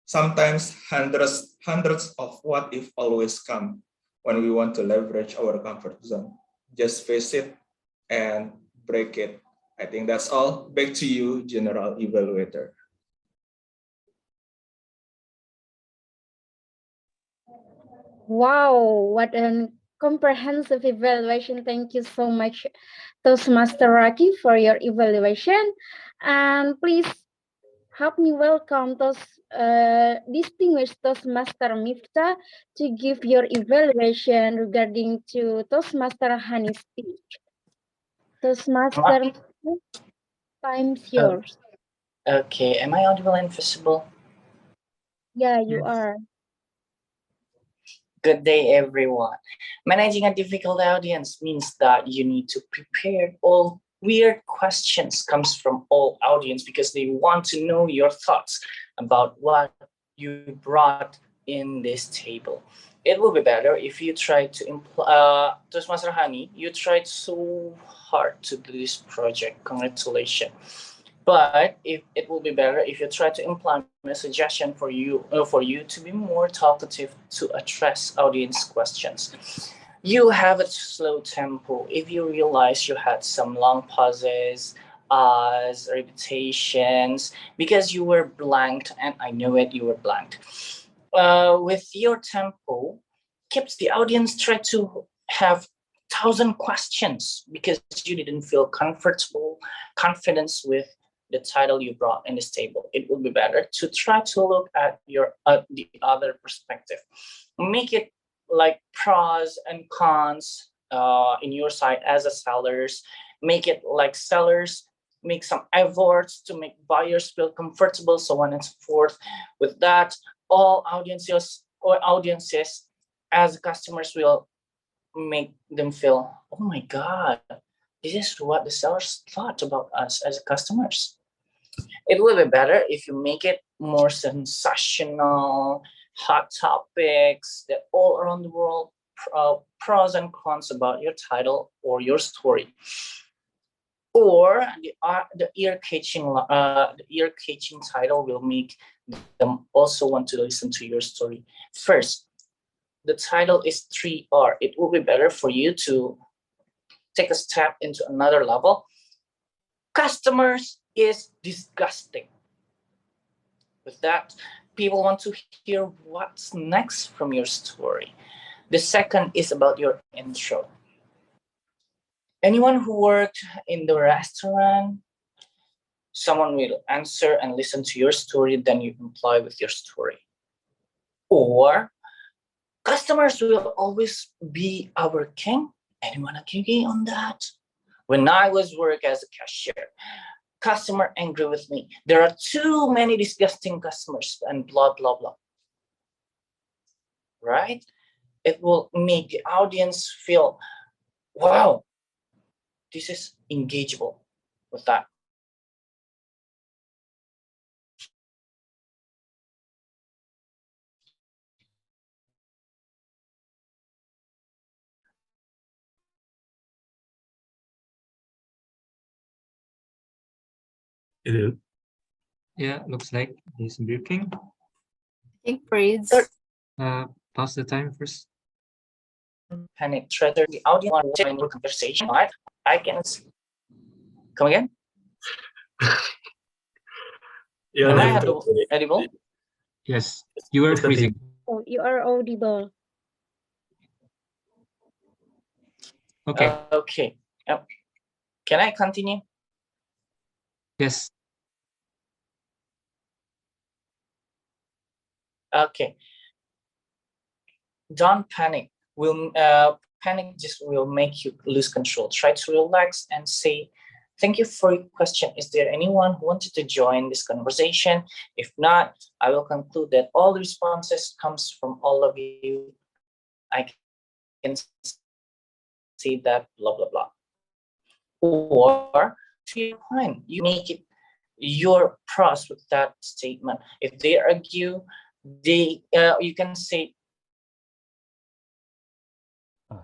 sometimes hundreds of what if always come when we want to leverage our comfort zone. Just face it and break it. I think that's all. Back to you, General Evaluator. Wow, what a comprehensive evaluation. Thank you so much, Toastmaster Raki, for your evaluation. And please help me welcome distinguished Toastmaster Miftah to give your evaluation regarding to Toastmaster Hanny's speech. Toastmaster, time's yours. Okay, am I audible and visible? Yeah, you are. Good day, everyone. Managing a difficult audience means that you need to prepare all weird questions comes from all audience because they want to know your thoughts about what you brought in this table. It will be better if you try to Toastmaster Hanny, you tried so hard to do this project. Congratulations. But if it will be better if you try to implement a suggestion for you to be more talkative to address audience questions. You have a slow tempo. If you realize you had some long pauses, repetitions, because you were blanked, and I know it, you were blanked. With your tempo, keeps the audience try to have 1,000 questions because you didn't feel confidence with the title you brought in this table. It would be better to try to look at the other perspective. Make it like pros and cons in your side as a sellers. Make it like sellers. Make some efforts to make buyers feel comfortable, so on and so forth. With that, all audiences as customers will make them feel, oh my God, this is what the sellers thought about us as customers. It will be better if you make it more sensational, hot topics that all around the world, pros and cons about your title or your story. Or the ear-catching title will make them also want to listen to your story. First, the title is 3R. It will be better for you to take a step into another level. Customers is disgusting. With that, people want to hear what's next from your story. The second is about your intro. Anyone who worked in the restaurant, someone will answer and listen to your story, then you comply with your story. Or customers will always be our king. Anyone agree on that? When I was working as a cashier, customer angry with me. There are too many disgusting customers and blah, blah, blah. Right? It will make the audience feel, wow, this is engageable with that. Yeah, looks like he's working. Take breaks. Pause the time first. Penetrate the audience in your conversation. Right? I can come again. Am I audible? Yes, you are freezing. Oh, you are audible. Okay. Okay. Can I continue? Yes. Okay. Don't panic. Panic just will make you lose control. Try to relax and say, thank you for your question. Is there anyone who wanted to join this conversation? If not, I will conclude that all the responses comes from all of you. I can say that blah, blah, blah. Or to your point, you make it your pros with that statement. If they argue, you can say,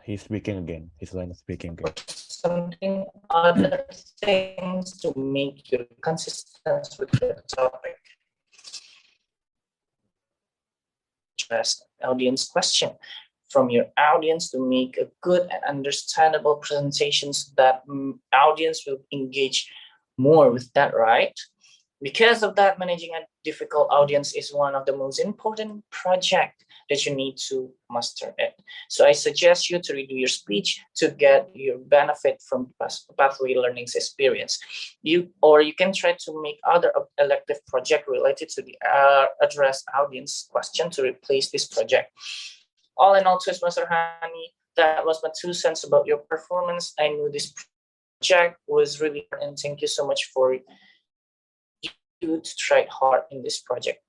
he's speaking again. His line is speaking again. Something other things to make you consistent with the topic. Address audience question from your audience to make a good and understandable presentation so that audience will engage more with that, right? Because of that, managing a difficult audience is one of the most important projects that you need to master it. So I suggest you to redo your speech to get your benefit from pathway learning's experience. You can try to make other elective project related to the address audience question to replace this project. All in all, Toastmaster Hanny, that was my 2 cents about your performance. I knew this project was really hard, and thank you so much for you to try hard in this project.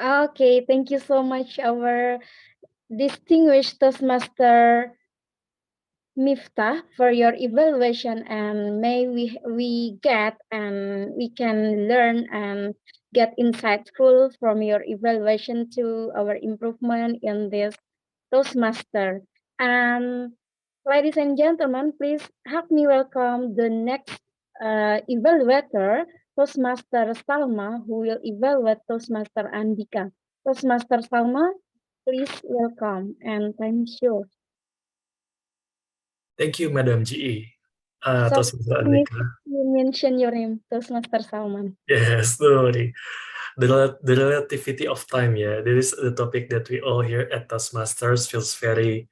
Okay, thank you so much, our distinguished Toastmaster Miftah, for your evaluation, and may we get and we can learn and get insightful from your evaluation to our improvement in this Toastmaster. And ladies and gentlemen, please help me welcome the next evaluator, Toastmaster Salma, who will evaluate Toastmaster Andhyka. Toastmaster Salma, please welcome, and time is yours. Thank you, Madam GE. So Toastmaster Andhyka. you mention your name, Toastmaster Salman. Yes, sorry. the relativity of time. Yeah, this is the topic that we all here at Toastmasters feels very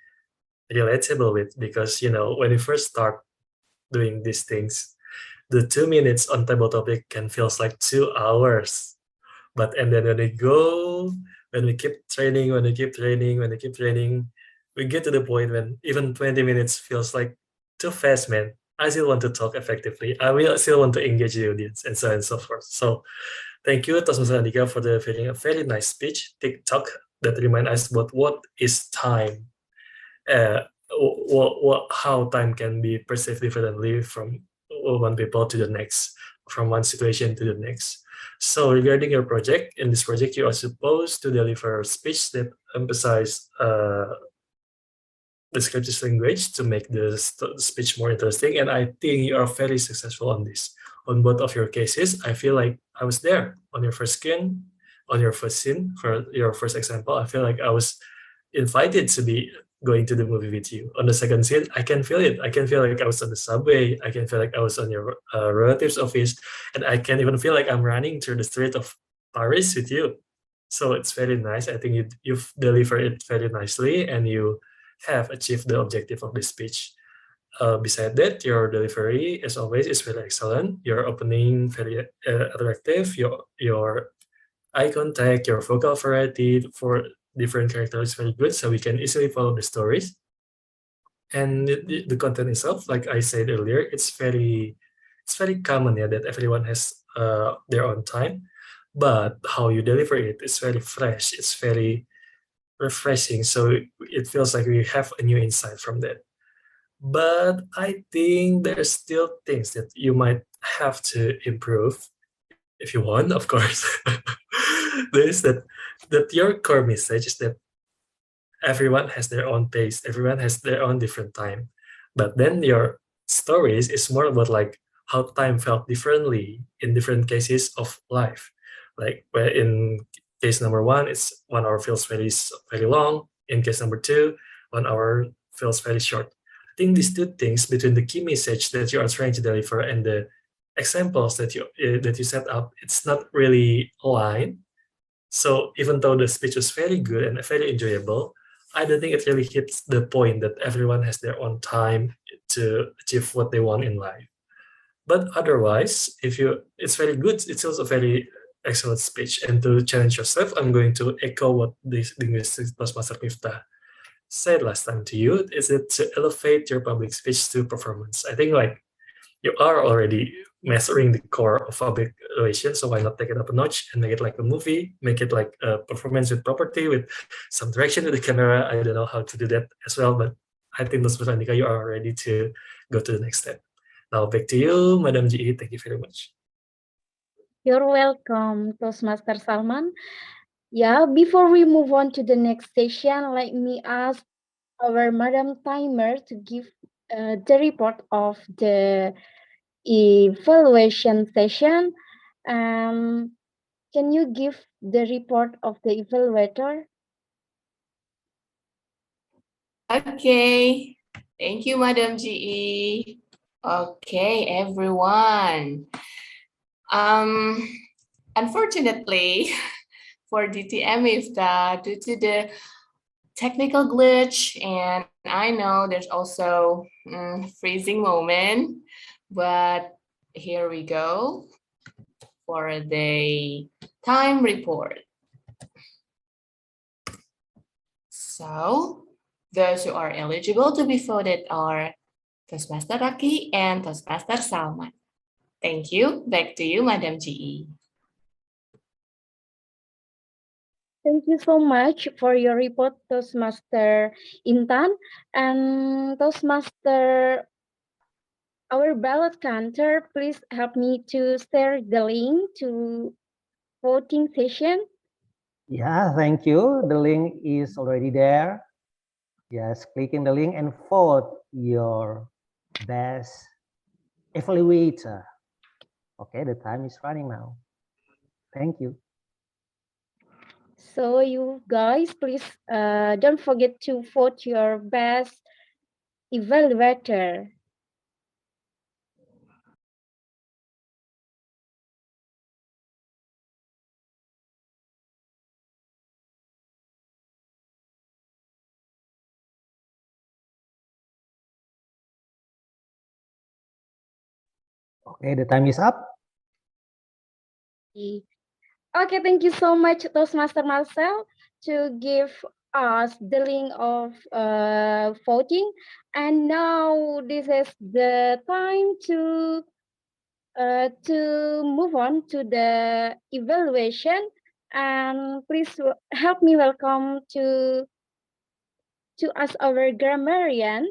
relatable with, because when you first start doing these things, the 2 minutes on table topic can feels like 2 hours. And then when we keep training, when we keep training, we get to the point when even 20 minutes feels like too fast, man. I still want to talk effectively. I will still want to engage the audience, and so on and so forth. So thank you, Toastmaster Andhyka, for the very nice speech, TikTok, that remind us about what is time, how time can be perceived differently from one people to the next, from one situation to the next. So regarding your project, in this project, you are supposed to deliver a speech that emphasize descriptive language to make the speech more interesting. And I think you are very successful on this. On both of your cases, I feel like I was there on your first scene, on your first scene, for your first example. I feel like I was invited to be going to the movie with you. On the second scene, I can feel it. I can feel like I was on the subway. I can feel like I was on your relative's office. And I can even feel like I'm running through the street of Paris with you. So it's very nice. I think you've delivered it very nicely, and you have achieved the objective of the speech. Beside that, your delivery, as always, is very excellent. Your opening, very attractive. Your eye contact, your vocal variety for different characters is very good, so we can easily follow the stories. And the content itself, like I said earlier, it's very common, yeah, that everyone has their own time. But how you deliver it is very fresh. It's very refreshing. So it feels like we have a new insight from that. But I think there's still things that you might have to improve if you want, of course. There is that your core message is that everyone has their own pace, everyone has their own different time. But then your stories is more about like how time felt differently in different cases of life. Like where in case number 1, it's 1 hour feels very long. In case number 2, 1 hour feels very short. I think these two things between the key message that you are trying to deliver and the examples that you set up, it's not really aligned. So even though the speech was very good and very enjoyable, I don't think it really hits the point that everyone has their own time to achieve what they want in life. But otherwise, it's very good. It's also very excellent speech. And to challenge yourself, I'm going to echo what this linguistics Toastmaster Miftah said last time to you, is it to elevate your public speech to performance. I think like you are already mastering the core of public relations, so why not take it up a notch and make it like a movie, make it like a performance with property, with some direction to the camera. I don't know how to do that as well, but I think Toastmaster Andhyka, you are ready to go to the next step. Now back to you, Madam GE. Thank you very much. You're welcome, Toastmaster Salman. Yeah, before we move on to the next session, let me ask our Madam Timer to give the report of the evaluation session. Can you give the report of the evaluator? Okay, thank you, Madam GE. Okay, everyone. Unfortunately, for DTM Miftah, due to the technical glitch, and I know there's also freezing moment, but here we go for the time report. So those who are eligible to be voted are Toastmaster Raki and Toastmaster Salman. Thank you. Back to you, Madam GE. Thank you so much for your report, Toastmaster Intan. And Toastmaster, our ballot counter, please help me to share the link to voting session. Yeah, thank you. The link is already there. Just click in the link and vote your best evaluator. Okay, the time is running now. Thank you. So you guys, please don't forget to vote your best evaluator. Okay, the time is up. Okay, thank you so much, Toastmaster Marcel, to give us the link of voting. And now this is the time to move on to the evaluation. And please help me welcome to us our grammarian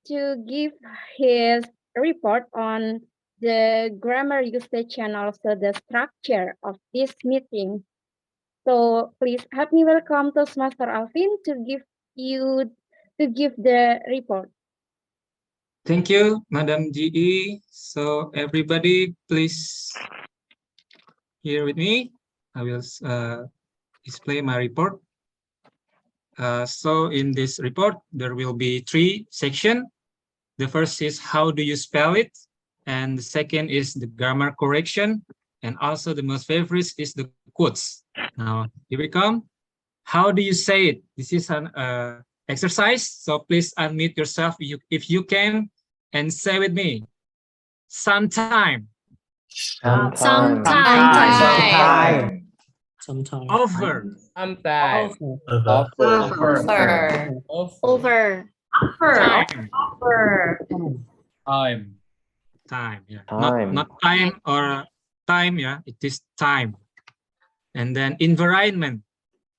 to give his report on the grammar usage and also the structure of this meeting. So please help me welcome Toastmaster Alvin to give the report. Thank you, Madam GE. So everybody, please here with me. I will display my report. So in this report, there will be 3 sections. The first is how do you spell it? And the second is the grammar correction. And also the most favorite is the quotes. Now, here we come. How do you say it? This is an exercise. So please unmute yourself if you can and say with me. Sometime. Sometime. Sometimes. Over. Sometimes. Over. Time. Yeah. Time. Not time or time. Yeah. It is time. And then environment.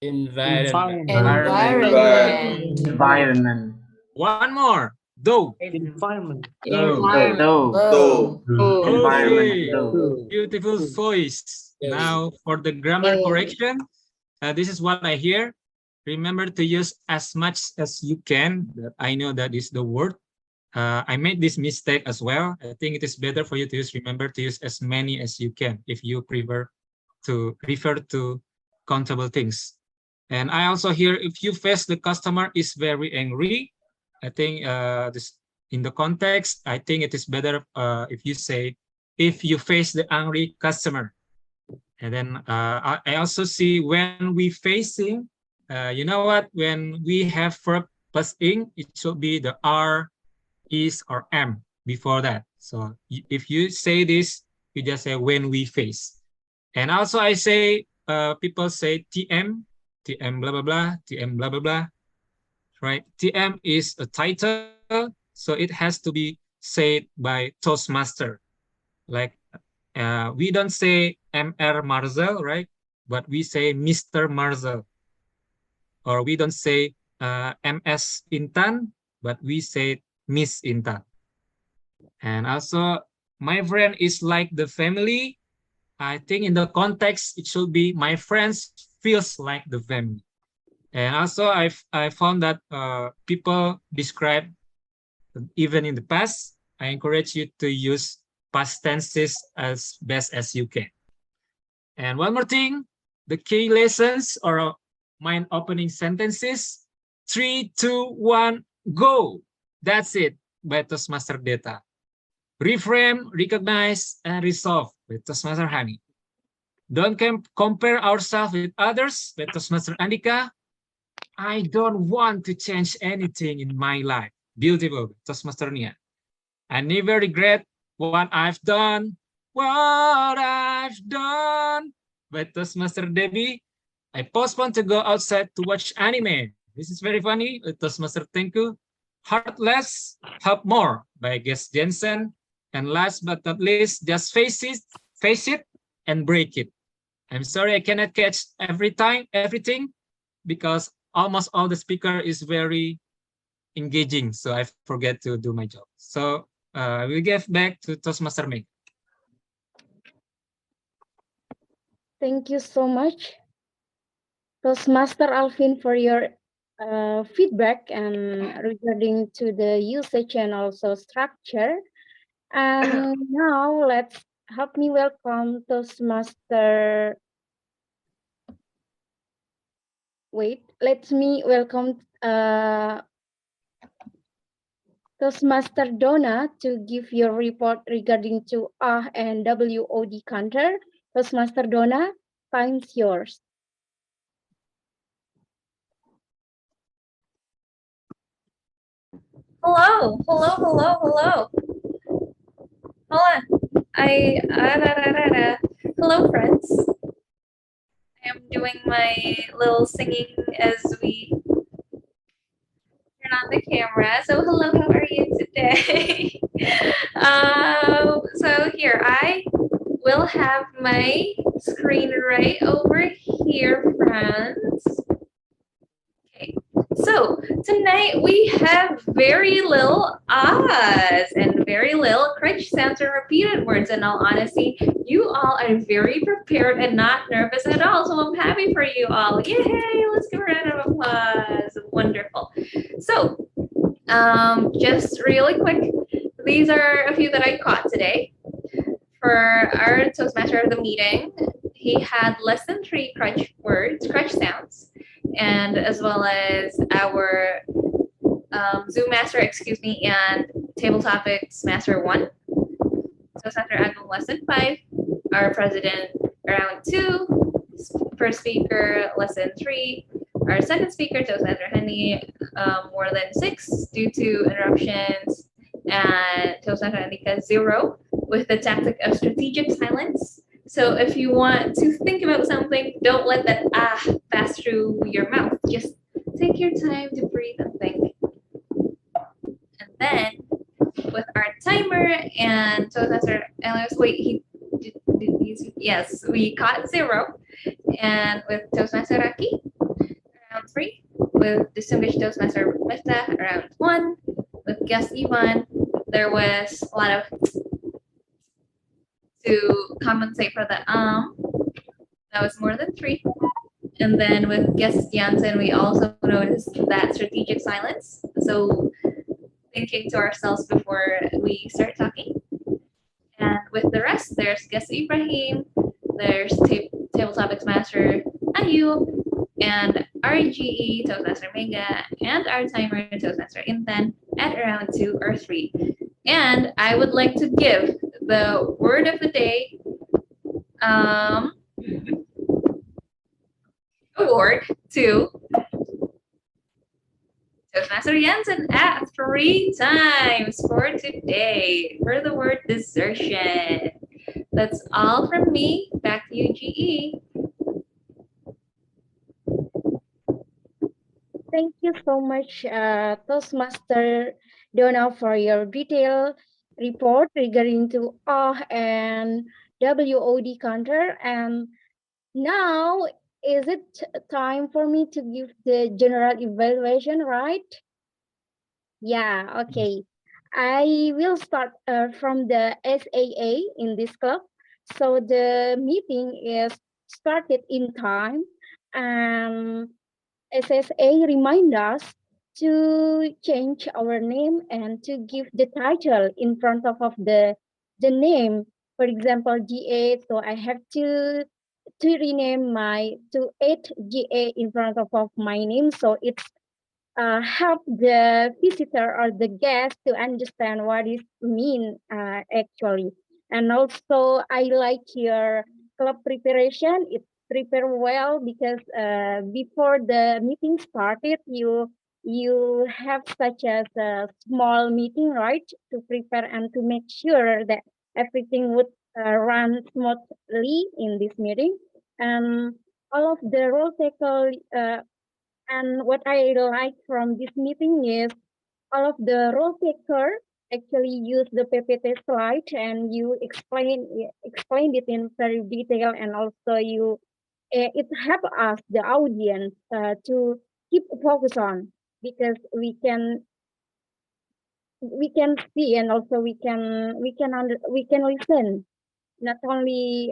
Environment. One more. Though. Environment. Okay. Beautiful voice. Now for the grammar correction, this is what I hear. Remember to use as much as you can. I know that is the word. I made this mistake as well. I think it is better for you to remember to use as many as you can if you prefer to refer to countable things. And I also hear if you face the customer is very angry, I think this in the context, I think it is better if you say if you face the angry customer. And then I also see when we facing, you know what, when we have verb plus ing, it should be the are, is, or am before that. So if you say this, you just say when we face. And also I say, people say TM blah, blah, blah, TM blah, blah, blah, right? TM is a title, so it has to be said by Toastmaster. Like, we don't say Mr. Marzel, right? But we say Mr. Marzel. Or we don't say MS Intan, but we say Miss Intan. And also, my friend is like the family. I think in the context, it should be my friends feels like the family. And also, I found that people describe, even in the past, I encourage you to use past tenses as best as you can. And one more thing, the key lessons or mind opening sentences. 3, 2, 1, go. That's it by Toastmaster Detha. Reframe, recognize, and resolve with Toastmaster Hanny. Don't compare ourselves with others with Toastmaster Andhyka. I don't want to change anything in my life. Beautiful, Toastmaster Nia. I never regret what I've done. What I've done. By Toastmaster Debbie. I postponed to go outside to watch anime. This is very funny. Toastmaster Tengku. Heartless, help more by Guest Jensen. And last but not least, just face it, and break it. I'm sorry I cannot catch everything, because almost all the speaker is very engaging, so I forget to do my job. So I will give back to Toastmaster Meg. Thank you so much, Toastmaster Alvin, for your feedback and regarding to the usage and also structure. And now let's help me welcome Toastmaster. Wait, let me welcome Toastmaster Donna to give your report regarding to and WOD counter. Toastmaster Donna, time's yours. Hello. Hold on. Hello, friends. I am doing my little singing as we turn on the camera. So hello, how are you today? So here, I will have my screen right over here, friends. Okay, so tonight we have very little ahs and very little crunch sounds or repeated words. In all honesty, you all are very prepared and not nervous at all. So I'm happy for you all. Yay! Let's give a round of applause. Wonderful. So, just really quick, these are a few that I caught today. For our Toastmaster of the meeting, he had less than 3 crunch sounds, and as well as our Zoom Master, and Table Topics Master 1. Toastmaster Agung less than 5, our President around 2, first speaker less than 3, our second speaker, Toastmaster Hanny, more than 6 due to interruptions, and Toastmaster Andhyka 0 with the tactic of strategic silence. So if you want to think about something, don't let that pass through your mouth. Just take your time to breathe and think. And then with our timer and Toastmaster Elias, yes, we caught 0. And with Toastmaster Raki, around 3. With distinguished Toastmaster Miftah, around 1. With guest Ivan, there was a lot of to compensate for the that was more than 3. And then with guest Jansen, we also noticed that strategic silence. So thinking to ourselves before we start talking. And with the rest, there's guest Ibrahim, there's Table Topics Master Ayu, and RGE Toastmaster Mega, and our timer Toastmaster Intan at around 2 or 3. And I would like to give the word of the day award to Toastmaster Jansen at 3 times for today for the word desertion. That's all from me. Back to you, GE. Thank you so much, Toastmaster Donna, for your detailed report regarding to and WOD counter. And now, is it time for me to give the general evaluation, right? Yeah, okay. I will start from the SAA in this club. So the meeting is started in time, and SSA remind us to change our name and to give the title in front of the name. For example, GA. So I have to rename to 8 GA in front of my name. So it's help the visitor or the guest to understand what it mean actually. And also I like your club preparation. It prepare well because before the meeting started, you have such as a small meeting, right, to prepare and to make sure that everything would run smoothly in this meeting. And all of the role tackle and what I like from this meeting is all of the role taker actually use the PPT slide and you explained it in very detail, and also you it help us the audience to keep focus on, because we can see and also we can listen, not only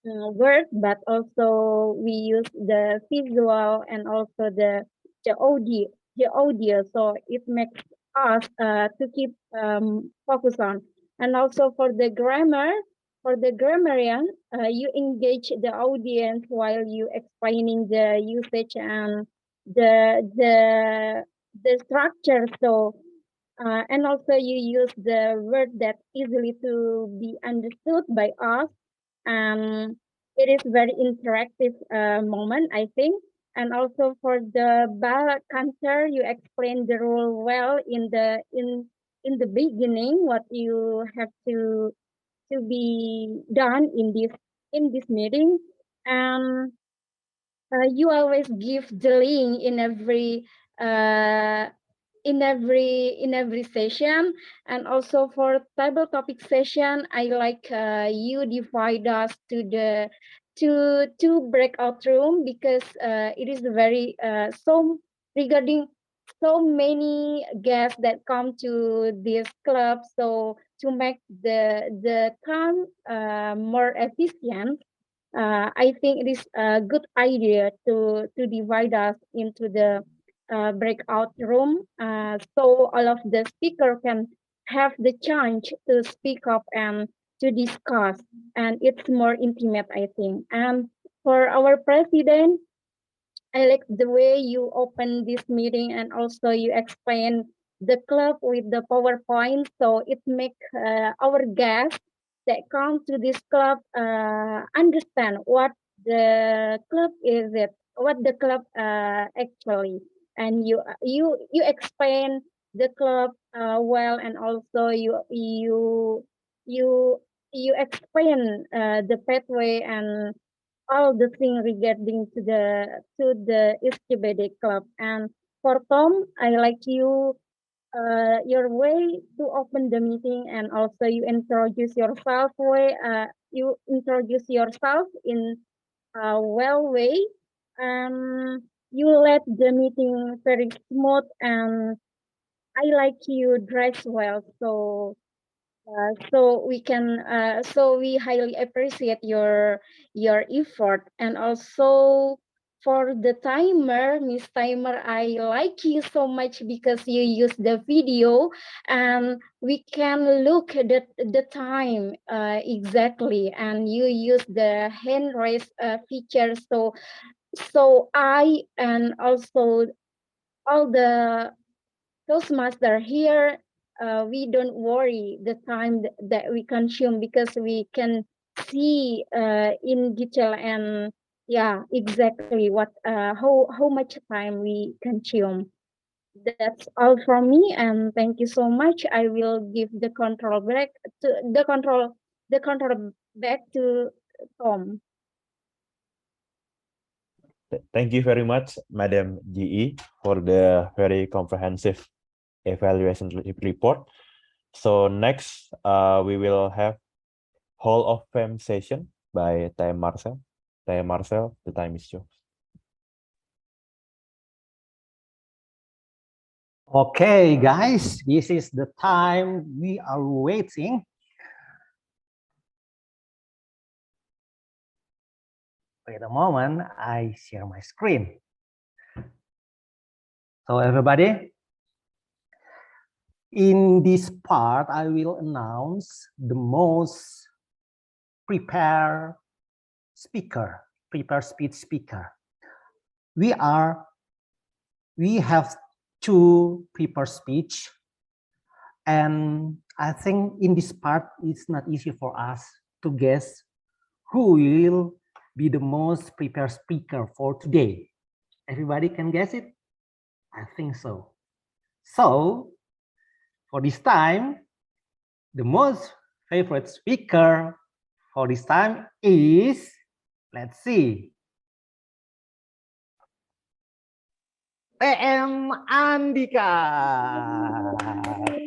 word, but also we use the visual and also the audio, so it makes us to keep focus on. And also for the grammarian, you engage the audience while you explaining the usage and the structure. So and also you use the word that easily to be understood by us. It is very interactive moment, I think. And also for the ballot counter, you explain the rule well in in the beginning what you have to be done in this meeting, and you always give the link uh, in every session. And also for table topic session, I like you divide us to the two breakout room, because it is very so regarding so many guests that come to this club. So to make the time more efficient, I think it is a good idea to divide us into the breakout room, so all of the speaker can have the chance to speak up and to discuss, and it's more intimate, I think. And for our president, I like the way you open this meeting, and also you explain the club with the PowerPoint. So it make our guests that come to this club understand what the club is, what the club actually. And you explain the club well, and also you you explain the pathway and all the thing regarding to the SCBD club. And for Tom, I like your way to open the meeting, and also you introduce yourself in a well way. You let the meeting very smooth, and I like you dress well. So we highly appreciate your effort. And also for the timer, Miss Timer, I like you so much because you use the video, and we can look at the time exactly, and you use the hand raise feature. So I, and also all the Toastmaster here, we don't worry the time that we consume, because we can see in detail, and yeah, exactly what how much time we consume. That's all from me, and thank you so much. I will give the control back to Tom. Thank you very much, Madam GE, for the very comprehensive evaluation report. So next, we will have Hall of Fame session by Taya Marcel. Taya Marcel, the time is yours. Okay, guys, this is the time we are waiting. Wait a moment, I share my screen. So everybody, in this part, I will announce the most prepared speech speaker. We have two prepared speech, and I think in this part, it's not easy for us to guess who will be the most prepared speaker for today. Everybody can guess it? I think so. So for this time, the most favorite speaker for this time is, let's see, TM Andhyka.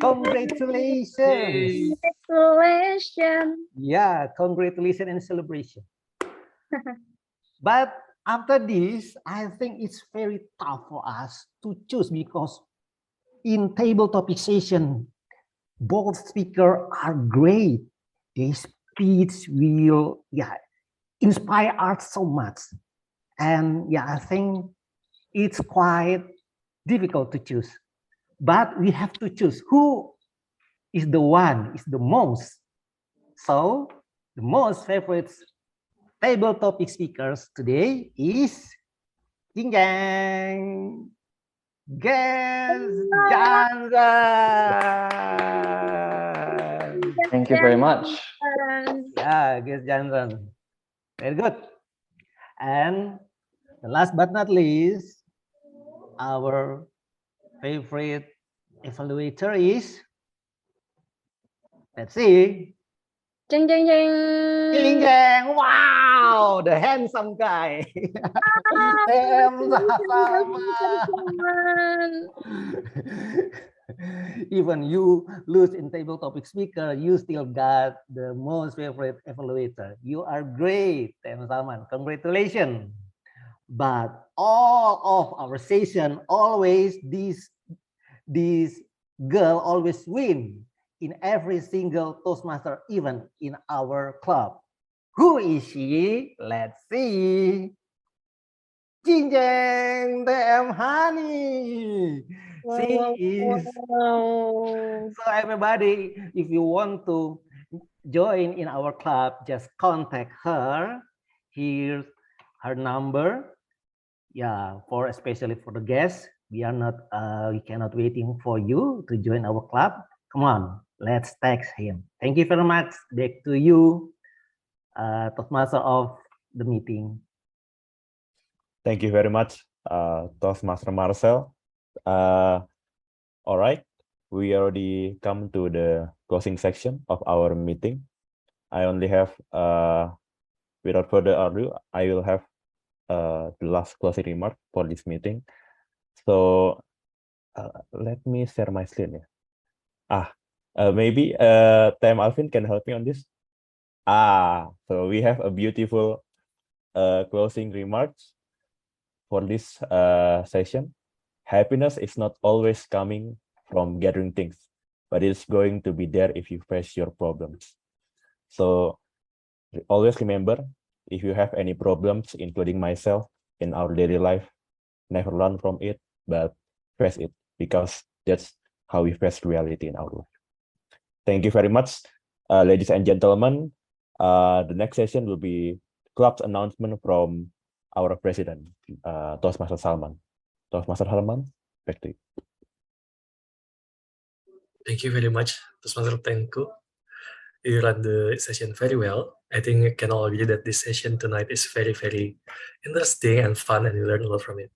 Congratulations. Congratulations. Yeah, congratulations and celebration. But after this, I think it's very tough for us to choose, because in table topic session, both speakers are great. Their speech will inspire us so much. And I think it's quite difficult to choose. But we have to choose who is the most. So the most favorite table topic speakers today is Ding Dang, Guest Johnson. Thank you very much. Yeah, Guest Johnson. Very good. And last but not least, our favorite evaluator is Let's see. Jeng jeng jeng. Jeng jeng. Wow, the handsome guy. Even you lose in table topic speaker, you still got the most favorite evaluator. You are great, Tem Salman. Congratulations. But all of our session, always this girl always win in every single Toastmaster event in our club. Who is she? Let's see. Jing Jeng TM Hanny. She is. So everybody, if you want to join in our club, just contact her. Here's her number. Yeah, for especially for the guests, we cannot waiting for you to join our club. Come on, let's text him. Thank you very much. Back to you, Toastmaster of the meeting. Thank you very much, Toastmaster Marcel. All right, we already come to the closing section of our meeting. I only have, without further ado, I will have the last closing remark for this meeting. So let me share my screen. Maybe Tam Alvin can help me on this. So we have a beautiful closing remarks for this session. Happiness is not always coming from gathering things, but it's going to be there if you face your problems. So always remember, if you have any problems, including myself, in our daily life, never run from it, but face it, because that's how we face reality in our life. Thank you very much, ladies and gentlemen. The next session will be club's announcement from our president, Toastmaster Salman. Toastmaster Salman, back to you. Thank you very much, Toastmaster Tengku. You run the session very well. I think we can all agree that this session tonight is very, very interesting and fun, and we learn a lot from it.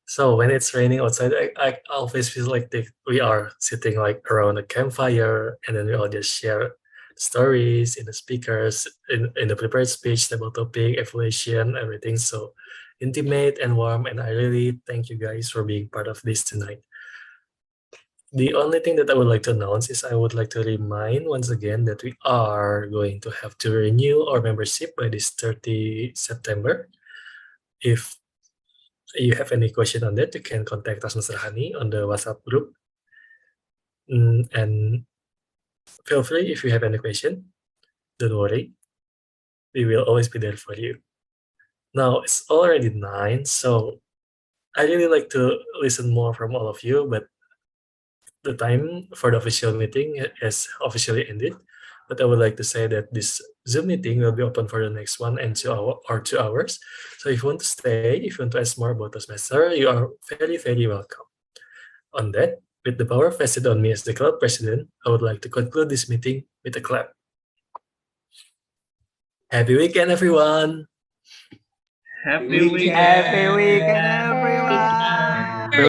So when it's raining outside, I always feel like we are sitting like around a campfire, and then we all just share stories in the speakers, in the prepared speech, table topic, evaluation, everything. So intimate and warm, and I really thank you guys for being part of this tonight. The only thing that I would like to announce is I would like to remind once again that we are going to have to renew our membership by this 30 September. If you have any question on that, you can contact us, Mr. Hanny, on the WhatsApp group. And feel free if you have any question, don't worry. We will always be there for you. Now it's already 9, so I really like to listen more from all of you, but the time for the official meeting has officially ended. But I would like to say that this Zoom meeting will be open for the next 1 and 2 hours. So if you want to stay, if you want to ask more about the semester, you are very, very welcome. On that, with the power vested on me as the club president, I would like to conclude this meeting with a clap. Happy weekend, everyone! Happy weekend! Happy weekend, everyone!